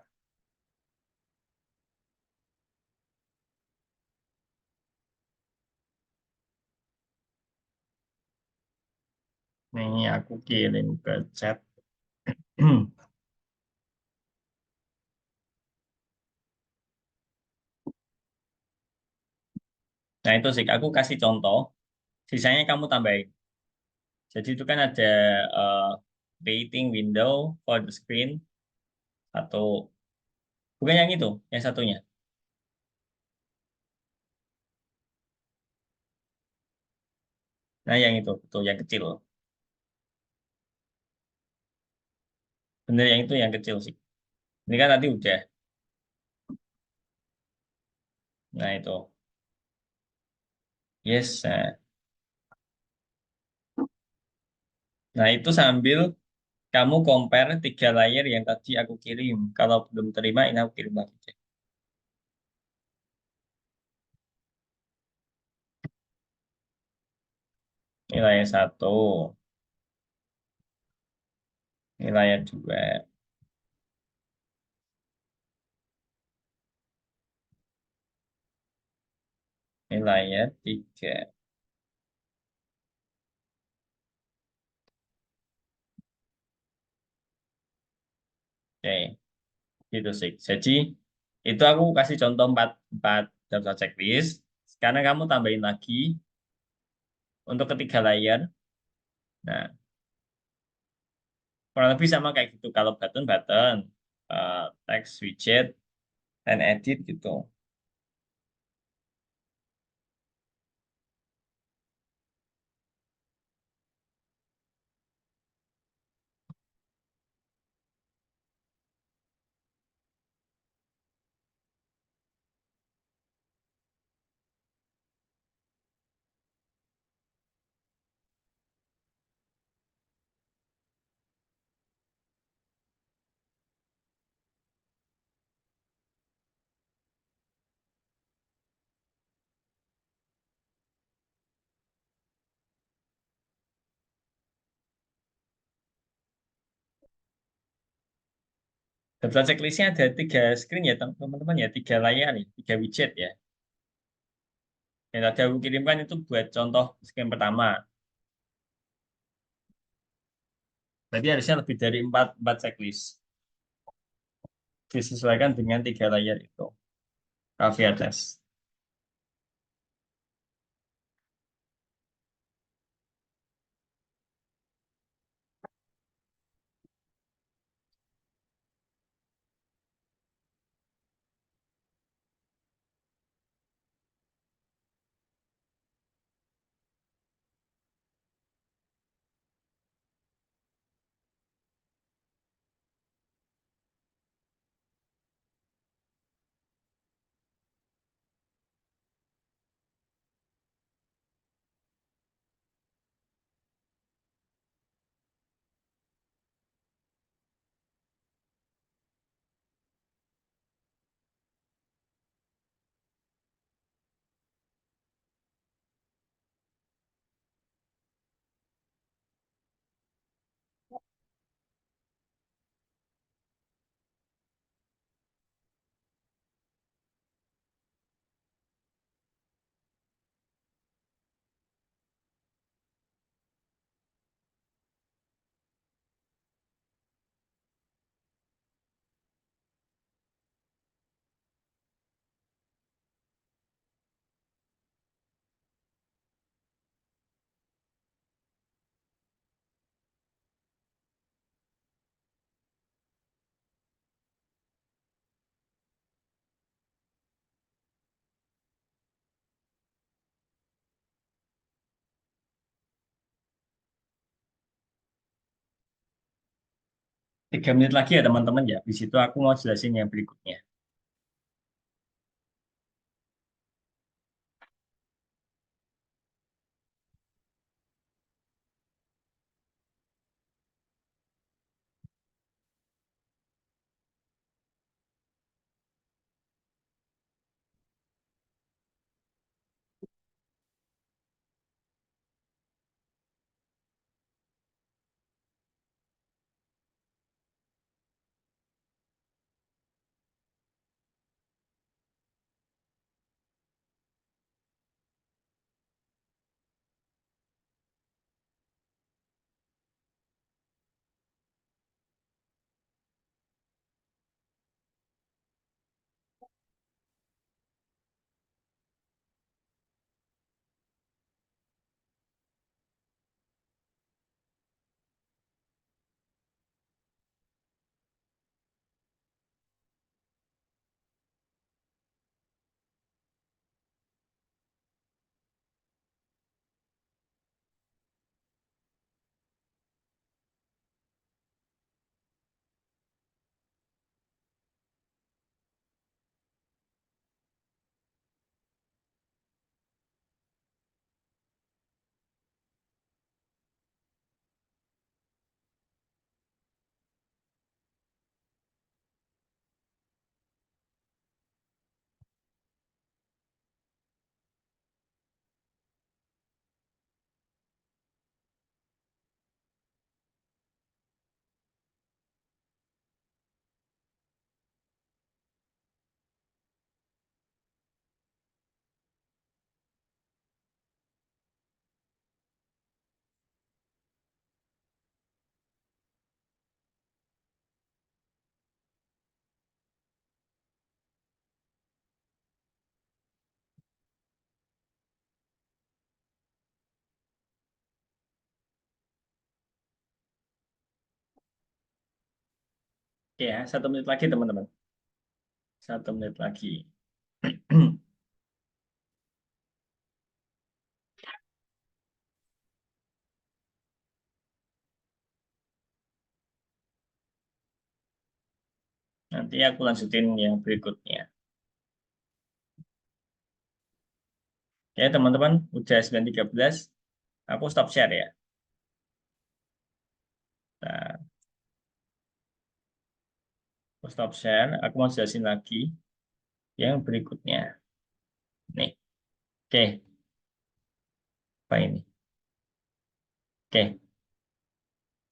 Ini aku kirim ke chat. Nah, itu sih aku kasih contoh. Sisanya kamu tambahin. Jadi itu kan ada eh, creating window for the screen atau bukan yang itu, yang satunya. Nah, yang itu, betul, yang kecil. Bener yang itu yang kecil sih. Ini kan tadi udah. Nah, itu. Yes. Nah, itu sambil kamu compare 3 layer yang tadi aku kirim. Kalau belum terima, ini aku kirim lagi. Ini layer 1, ini layer 2, ini layer 3. Oke, gitu sih. Jadi, itu aku kasih contoh 4 data checklist. Sekarang kamu tambahin lagi untuk ketiga layer. Nah, kurang lebih sama kayak gitu. Kalau button, text widget, dan edit gitu. Data checklistnya ada 3 screen ya, teman-teman ya. 3 layar nih, 3 widget ya. Yang tadi aku kirimkan itu buat contoh screen pertama. Berarti harusnya lebih dari 4 checklist. Disesuaikan dengan 3 layar itu. Caviar test. 3 menit lagi ya teman-teman ya. Di situ aku mau jelasin yang berikutnya. Oke ya, 1 menit lagi teman-teman. 1 menit lagi. Nanti aku lanjutin yang berikutnya. Ya teman-teman, udah 9.13. Aku stop share ya. Nah, aku stop share. Aku mau jelasin lagi yang berikutnya. Nih, oke. Apa ini? Oke.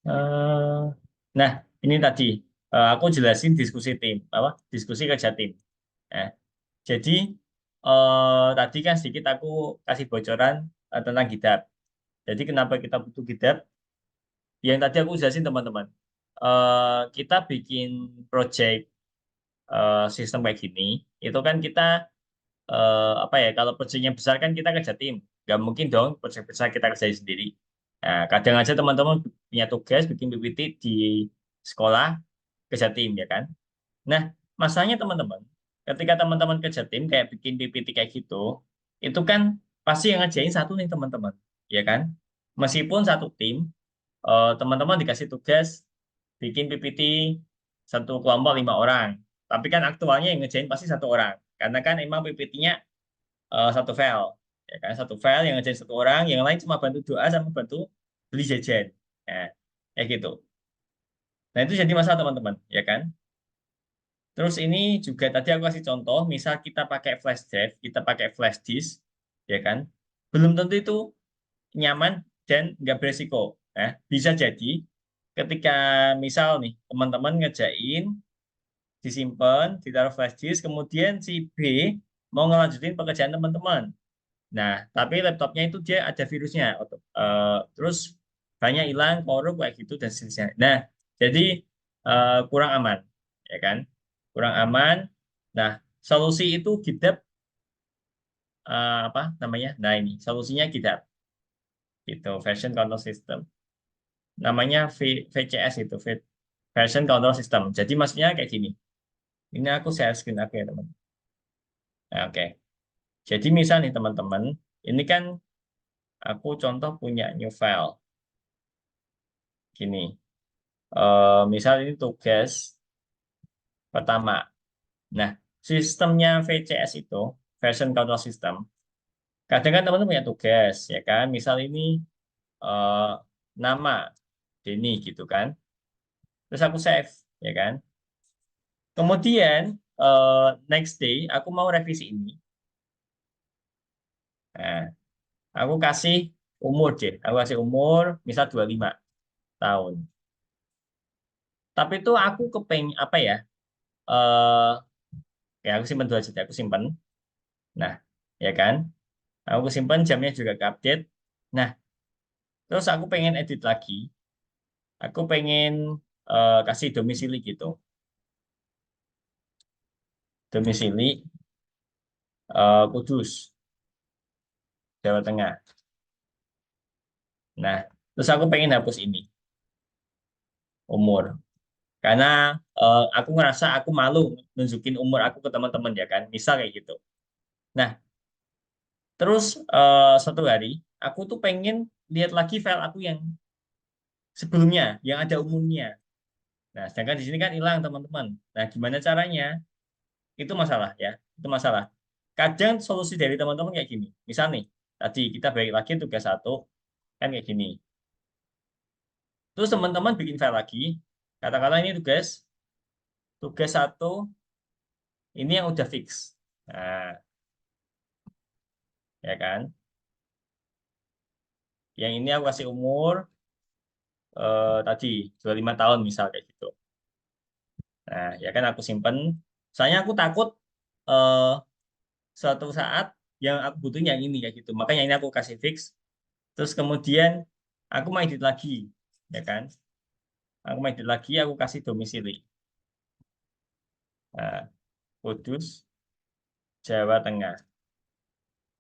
Eh, nah, ini tadi aku jelasin diskusi tim, apa? Diskusi kerja tim. Nah, jadi tadi kan sedikit aku kasih bocoran tentang GitHub. Jadi kenapa kita butuh GitHub? Yang tadi aku jelasin teman-teman. Kita bikin project sistem kayak gini, itu kan kita apa ya? Kalau projectnya besar kan kita kerja tim, nggak mungkin dong project besar kita kerjain sendiri. Nah, kadang aja teman-teman punya tugas bikin PPT di sekolah kerja tim ya kan. Nah, masalahnya teman-teman, ketika teman-teman kerja tim kayak bikin PPT kayak gitu, itu kan pasti yang ngerjain satu nih teman-teman, ya kan? Meskipun satu tim, teman-teman dikasih tugas bikin PPT satu kelompok 5 orang, tapi kan aktualnya yang ngerjain pasti satu orang, karena kan emang PPT-nya satu file, ya kan? Satu file yang ngerjain satu orang, yang lain cuma bantu doa sama bantu beli jajan, nah, kayak gitu. Nah itu jadi masalah teman-teman, ya kan? Terus ini juga tadi aku kasih contoh, misal kita pakai flash drive, kita pakai flash disk, ya kan? Belum tentu itu nyaman dan nggak beresiko. Nah, bisa jadi ketika misal nih teman-teman ngerjain, disimpan, ditaruh flash disk, kemudian si B mau ngelanjutin pekerjaan teman-teman. Nah, tapi laptopnya itu dia ada virusnya, terus banyak hilang, korup kayak gitu dan seterusnya. Nah, jadi kurang aman, ya kan? Kurang aman. Nah, solusi itu GitHub apa namanya? Nah, ini solusinya GitHub, itu version control system. Namanya VCS itu version control system. Jadi maksudnya kayak gini. Ini aku share screen aku ya, teman. Nah, oke. Jadi misal nih teman-teman, ini kan aku contoh punya new file. Gini. Misal ini tugas pertama. Nah, sistemnya VCS itu, version control system, kadang kan teman-teman punya tugas, ya kan? Misal ini eh, nama Denny gitu kan. Terus aku save, ya kan? Kemudian next day aku mau revisi ini. Nah, aku kasih umur deh. Aku kasih umur misal 25 tahun. Tapi itu aku kepengen apa ya? Eh ya aku simpan dulu aja, deh. Aku simpan. Nah, ya kan? Aku simpan jamnya juga ke update. Nah, terus aku pengen edit lagi. Aku pengen kasih domisili gitu. Domisili Kudus, Jawa Tengah. Nah, terus aku pengen hapus ini umur. Karena aku ngerasa aku malu nunjukin umur aku ke teman-teman ya kan. Misal kayak gitu. Nah, terus suatu hari aku tuh pengen lihat lagi file aku yang sebelumnya, yang ada umurnya. Nah, sedangkan di sini kan hilang teman-teman. Nah, gimana caranya? Itu masalah ya. Itu masalah. Kadang solusi dari teman-teman kayak gini. Misal nih, tadi kita balik lagi tugas satu, kan kayak gini. Terus teman-teman bikin file lagi. Katakanlah ini tugas satu, ini yang udah fix. Nah, ya kan? Yang ini aku kasih umur tadi 25 tahun misal kayak gitu. Nah, ya kan aku simpen. Soalnya aku takut eh, suatu saat yang aku butuh yang ini kayak gitu. Makanya ini aku kasih fix. Terus kemudian aku mau edit lagi, ya kan? Aku mau edit lagi, aku kasih domisili. Nah, Kudus, Jawa Tengah.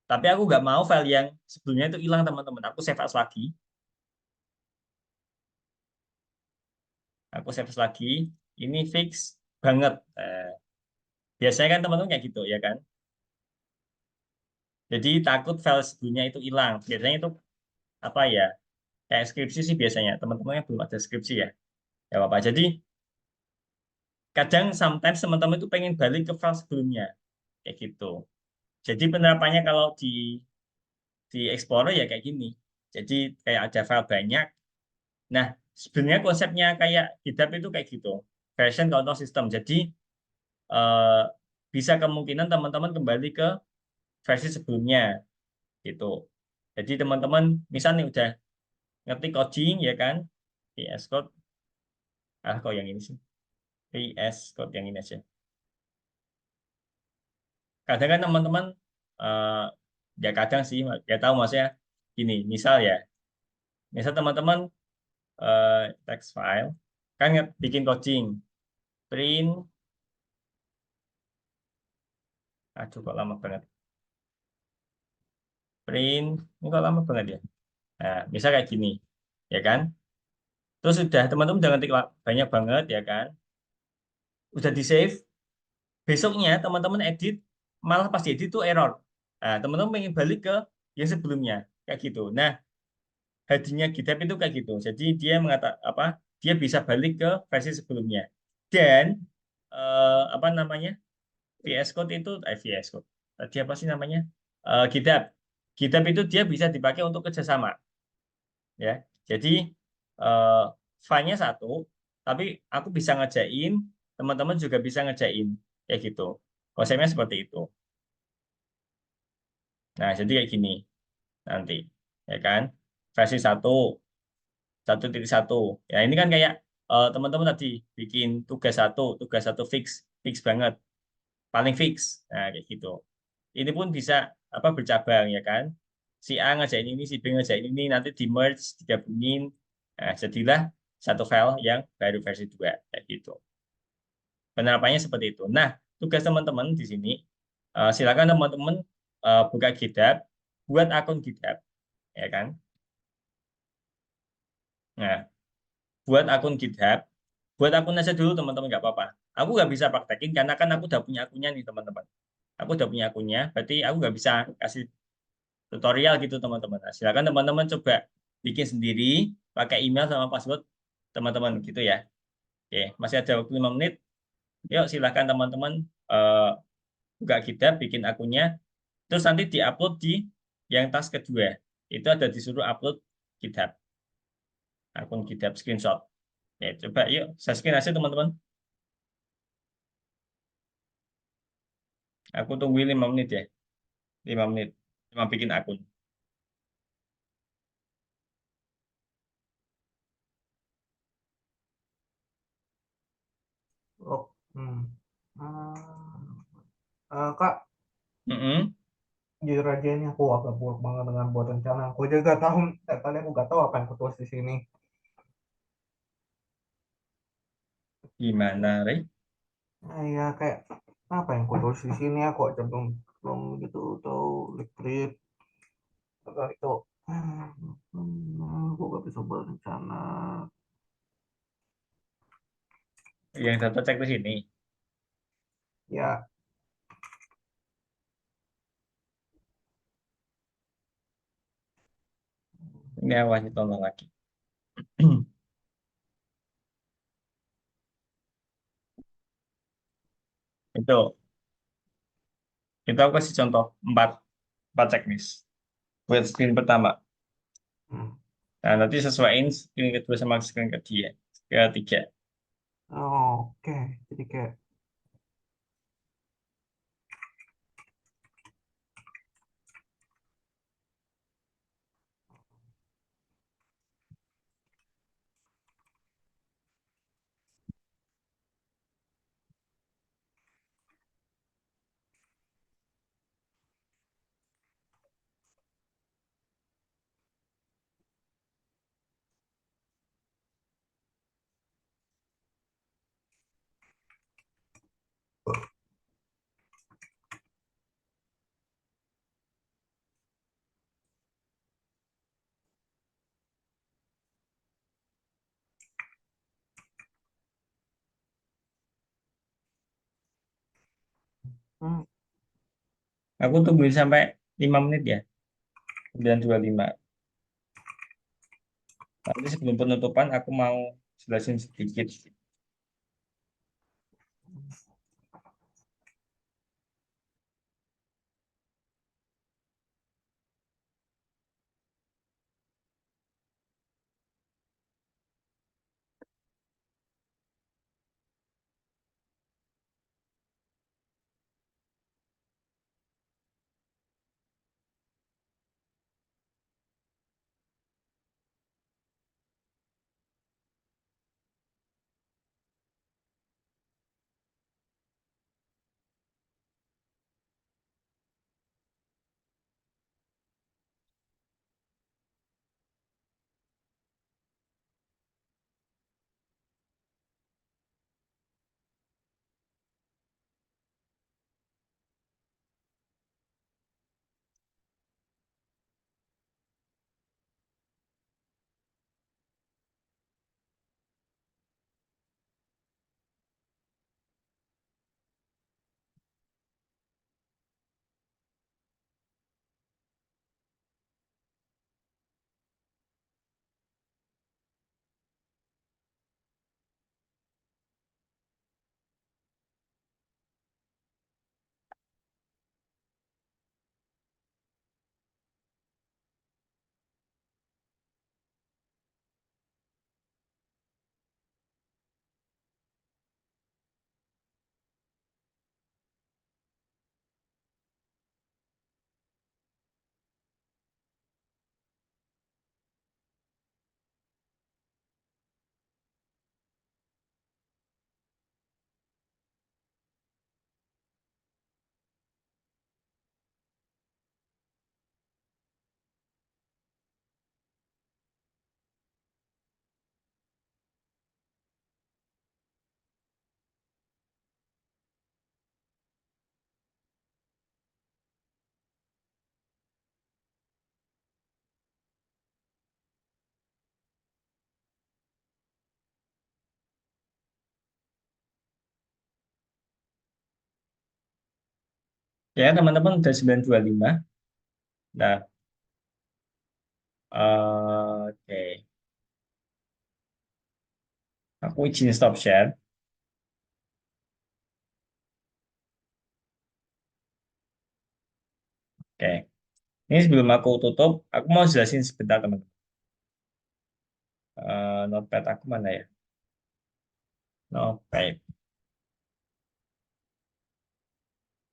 Tapi aku nggak mau file yang sebelumnya itu hilang teman-teman. Aku save as lagi. Aku save as lagi. Ini fix banget. Biasanya kan teman-teman kayak gitu, ya kan? Jadi takut file sebelumnya itu hilang. Biasanya itu apa ya? Kayak skripsi sih biasanya. Teman-teman yang belum ada skripsi ya. Ya apa. Jadi kadang sometimes teman-teman itu pengen balik ke file sebelumnya. Kayak gitu. Jadi penerapannya kalau di Explorer ya kayak gini. Jadi kayak ada file banyak. Nah, sebenarnya konsepnya kayak GitHub itu kayak gitu. Version control system. Jadi eh, bisa kemungkinan teman-teman kembali ke versi sebelumnya gitu. Jadi teman-teman misalnya udah ngetik coding ya kan, VS Code, kok yang ini sih, VS Code yang ini aja. Kadang kan teman-teman eh, ya kadang sih, ya tahu maksudnya gini, misal teman-teman eh, text file kan bikin coding, print, aduh kok lama banget, print, ini kok lama banget ya. Nah, misal kayak gini, ya kan? Terus sudah teman-teman udah ngetik banyak banget ya kan? Udah di save, besoknya teman-teman edit, malah pas diedit itu error. Nah, teman-teman pengen balik ke yang sebelumnya kayak gitu. Nah, hadinya GitHub itu kayak gitu. Jadi dia apa? Dia bisa balik ke versi sebelumnya. Dan apa namanya? VS Code itu VS Code. Tadi apa sih namanya? GitHub. GitHub itu dia bisa dipakai untuk kerjasama, ya. Jadi eh, file-nya satu, tapi aku bisa ngerjain, teman-teman juga bisa ngerjain, kayak gitu. Konsepnya seperti itu. Nah, jadi kayak gini nanti, ya kan? Versi satu, 1.1. Ya, ini kan kayak teman-teman tadi bikin tugas satu fix, fix banget, paling fix. Nah, kayak gitu. Ini pun bisa apa bercabang ya kan? Si A ngerjain ini, si B ngerjain ini, nanti di merge, digabungin. Nah, jadilah satu file yang baru versi 2 kayak gitu. Penerapannya seperti itu. Nah, tugas teman-teman di sini silakan teman-teman buka GitHub, buat akun GitHub, ya kan? Nah, buat akun GitHub, buat akun aja dulu teman-teman nggak apa-apa. Aku nggak bisa praktekin karena kan aku udah punya akunnya nih teman-teman. Aku udah punya akunnya, berarti aku nggak bisa kasih tutorial gitu teman-teman. Nah, silakan teman-teman coba bikin sendiri, pakai email sama password teman-teman gitu ya. Oke, masih ada waktu 5 menit. Yuk silahkan teman-teman buka GitHub, bikin akunnya, terus nanti diupload di yang task kedua. Itu ada disuruh upload GitHub, akun GitHub screenshot. Ya, coba yuk, saya screen aja teman-teman. Aku tungguin 5 menit ya. 5 menit. Cuma bikin akun. Oh, Kak, Mm-mm. jujur aja ini aku agak buruk banget dengan buat rencana. Aku juga gak tahu, tadi aku gak tahu apa yang aku tulis di sini. Gimana, Rey? Nah, ya kayak apa yang aku tulis di sini aku aja belum belum gitu tahu liquid atau itu. Aku gak bisa berencana. Yang data cek di sini. Ya, Ini awalnya tonton lagi. Itu. Itu aku kasih contoh 4 checklist. Buat screen pertama. hmm. Nah, nanti sesuaiin screen kedua sama screen ketiga. Oke, jadi kayak hmm, Aku tungguin sampai 5 menit ya. 9:25. Nanti sebelum penutupan aku mau jelasin sedikit. Ya, teman-teman udah 9:25. Nah, oke. Aku izin stop share. Oke. Ini sebelum aku tutup, aku mau jelasin sebentar teman-teman. Notepad aku mana ya? Notepad.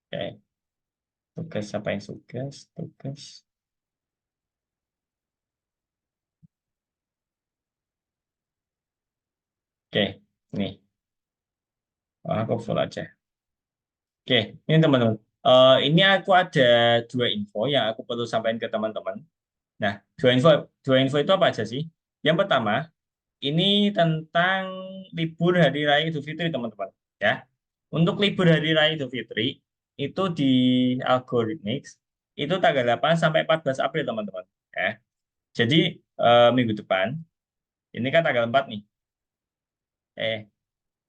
Oke. Tugas apa yang tugas? Tugas. Oke. Nih. Aku full aja. Oke. Ini teman-teman. Ini aku ada dua info yang aku perlu sampaikan ke teman-teman. Nah, dua info itu apa aja sih? Yang pertama, ini tentang libur Hari Raya Idul Fitri, teman-teman. Ya, untuk libur Hari Raya Idul Fitri itu di Algorithmics itu tanggal 8 sampai 14 April, teman-teman. Ya, jadi minggu depan, ini kan tanggal 4 nih.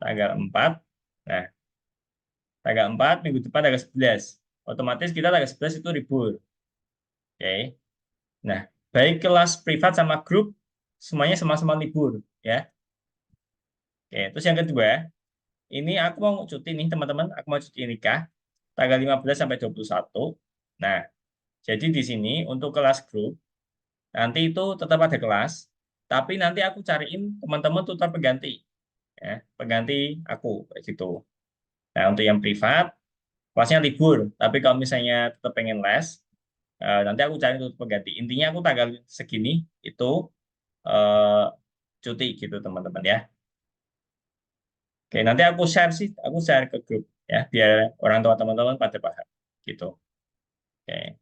Tanggal 4. Nah, tanggal 4 minggu depan tanggal 11. Otomatis kita tanggal 11 itu libur. Oke. Nah, baik kelas privat sama grup semuanya sama-sama libur, ya. Oke, terus yang kedua, ini aku mau cuti nih teman-teman, aku mau cuti nikah tanggal 15 sampai 21. Nah, jadi di sini untuk kelas grup nanti itu tetap ada kelas, tapi nanti aku cariin teman-teman tutor pengganti, ya, pengganti aku kayak gitu. Nah, untuk yang privat kelasnya libur, tapi kalau misalnya tetap pengen les, nanti aku cari tutor pengganti. Intinya aku tanggal segini itu eh, cuti gitu teman-teman ya. Oke, nanti aku share ke grup ya, biar orang tua teman-teman pada paham gitu. Oke,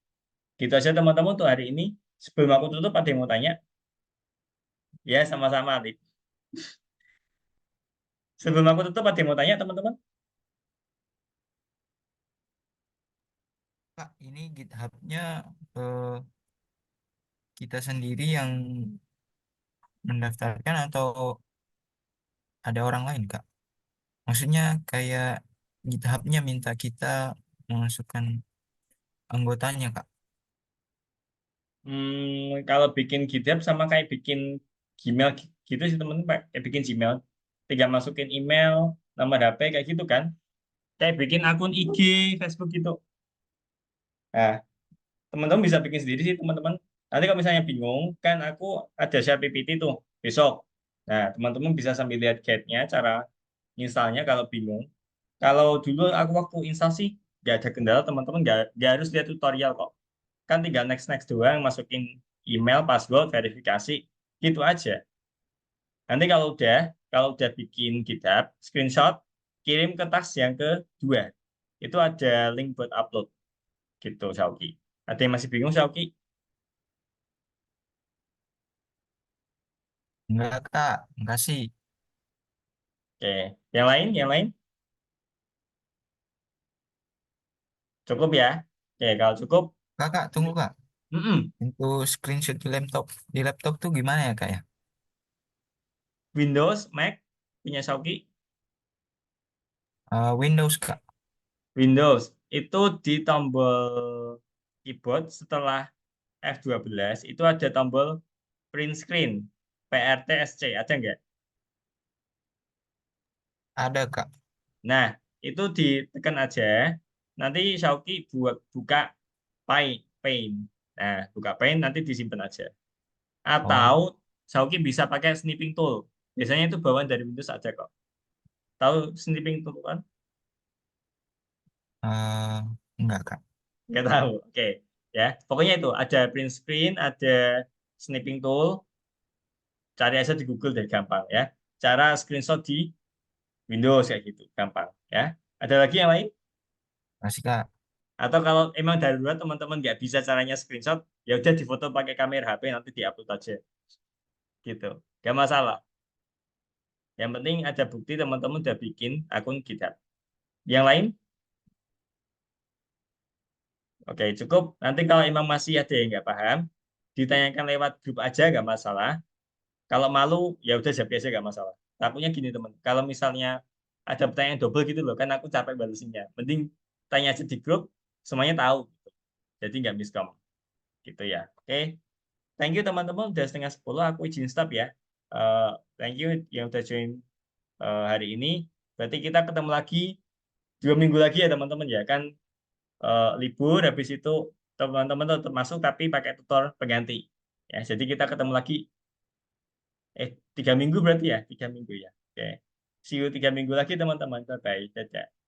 gitu aja teman-teman untuk hari ini. Sebelum aku tutup, ada yang mau tanya? Ya, sama-sama, Alif. Sebelum aku tutup, ada yang mau tanya, teman-teman? Kak, ini GitHub-nya eh, kita sendiri yang mendaftarkan atau ada orang lain, Kak? Maksudnya kayak GitHub-nya minta kita memasukkan anggotanya, Kak. Kalau bikin GitHub sama kayak bikin Gmail gitu sih, teman-teman. Kayak bikin Gmail. Tinggal masukin email, nomor HP, kayak gitu kan. Kayak bikin akun IG, Facebook gitu. Nah, teman-teman bisa bikin sendiri sih teman-teman. Nanti kalau misalnya bingung, kan aku ada share PPT tuh besok. Nah, teman-teman bisa sambil lihat guide-nya, cara installnya kalau bingung. Kalau dulu aku waktu install sih nggak ada kendala, teman-teman nggak harus lihat tutorial kok. Kan tinggal next doang, masukin email, password, verifikasi, gitu aja. Nanti kalau udah bikin GitHub, screenshot, kirim ke task yang kedua. Itu ada link buat upload gitu, Sauki. Ada yang masih bingung, Sauki? Enggak, Kak. Enggak sih. Oke, yang lain, cukup ya. Oke, kalau cukup, Kakak, tunggu, Kak. mm-mm. Untuk screenshot di laptop tuh gimana ya, Kak ya? Windows, Mac, punya Sauki, Windows, Kak. Windows itu di tombol keyboard setelah F12 itu ada tombol print screen, PRTSC, ada nggak? Ada, Kak. Nah, itu ditekan aja. Nanti Shauki buat buka Paint. Nah, buka Paint nanti disimpan aja. Oh, Atau Shauki bisa pakai snipping tool. Biasanya itu bawaan dari Windows aja kok. Tahu snipping tool kan? eh, enggak, Kak. Nggak tahu. Oke, ya. Pokoknya itu ada print screen, ada snipping tool. Cari aja di Google deh gampang ya. Cara screenshot di Windows kayak gitu, gampang ya. Ada lagi yang lain? Masih, Kak. Atau kalau emang darurat teman-teman nggak bisa caranya screenshot, ya udah difoto pakai kamera HP nanti diupload aja gitu. Nggak masalah. Yang penting ada bukti teman-teman udah bikin akun GitHub. Yang lain? Oke, cukup. Nanti kalau emang masih ada yang nggak paham, ditanyakan lewat grup aja nggak masalah. Kalau malu, ya udah jawab aja nggak masalah. Takutnya gini teman, kalau misalnya ada pertanyaan double gitu loh, kan aku capek balesinnya. Mending tanya aja di grup, semuanya tahu. Jadi nggak miskom. Gitu ya. Oke. Thank you teman-teman. Udah setengah 10, aku izin stop ya. Thank you yang udah join hari ini. Berarti kita ketemu lagi 2 minggu lagi ya teman-teman ya kan, libur. Habis itu teman-teman tetap masuk tapi pakai tutor pengganti. Ya, jadi kita ketemu lagi 3 minggu berarti ya, 3 minggu ya. Oke. See you 3 minggu lagi teman-teman. Bye bye. Dadah.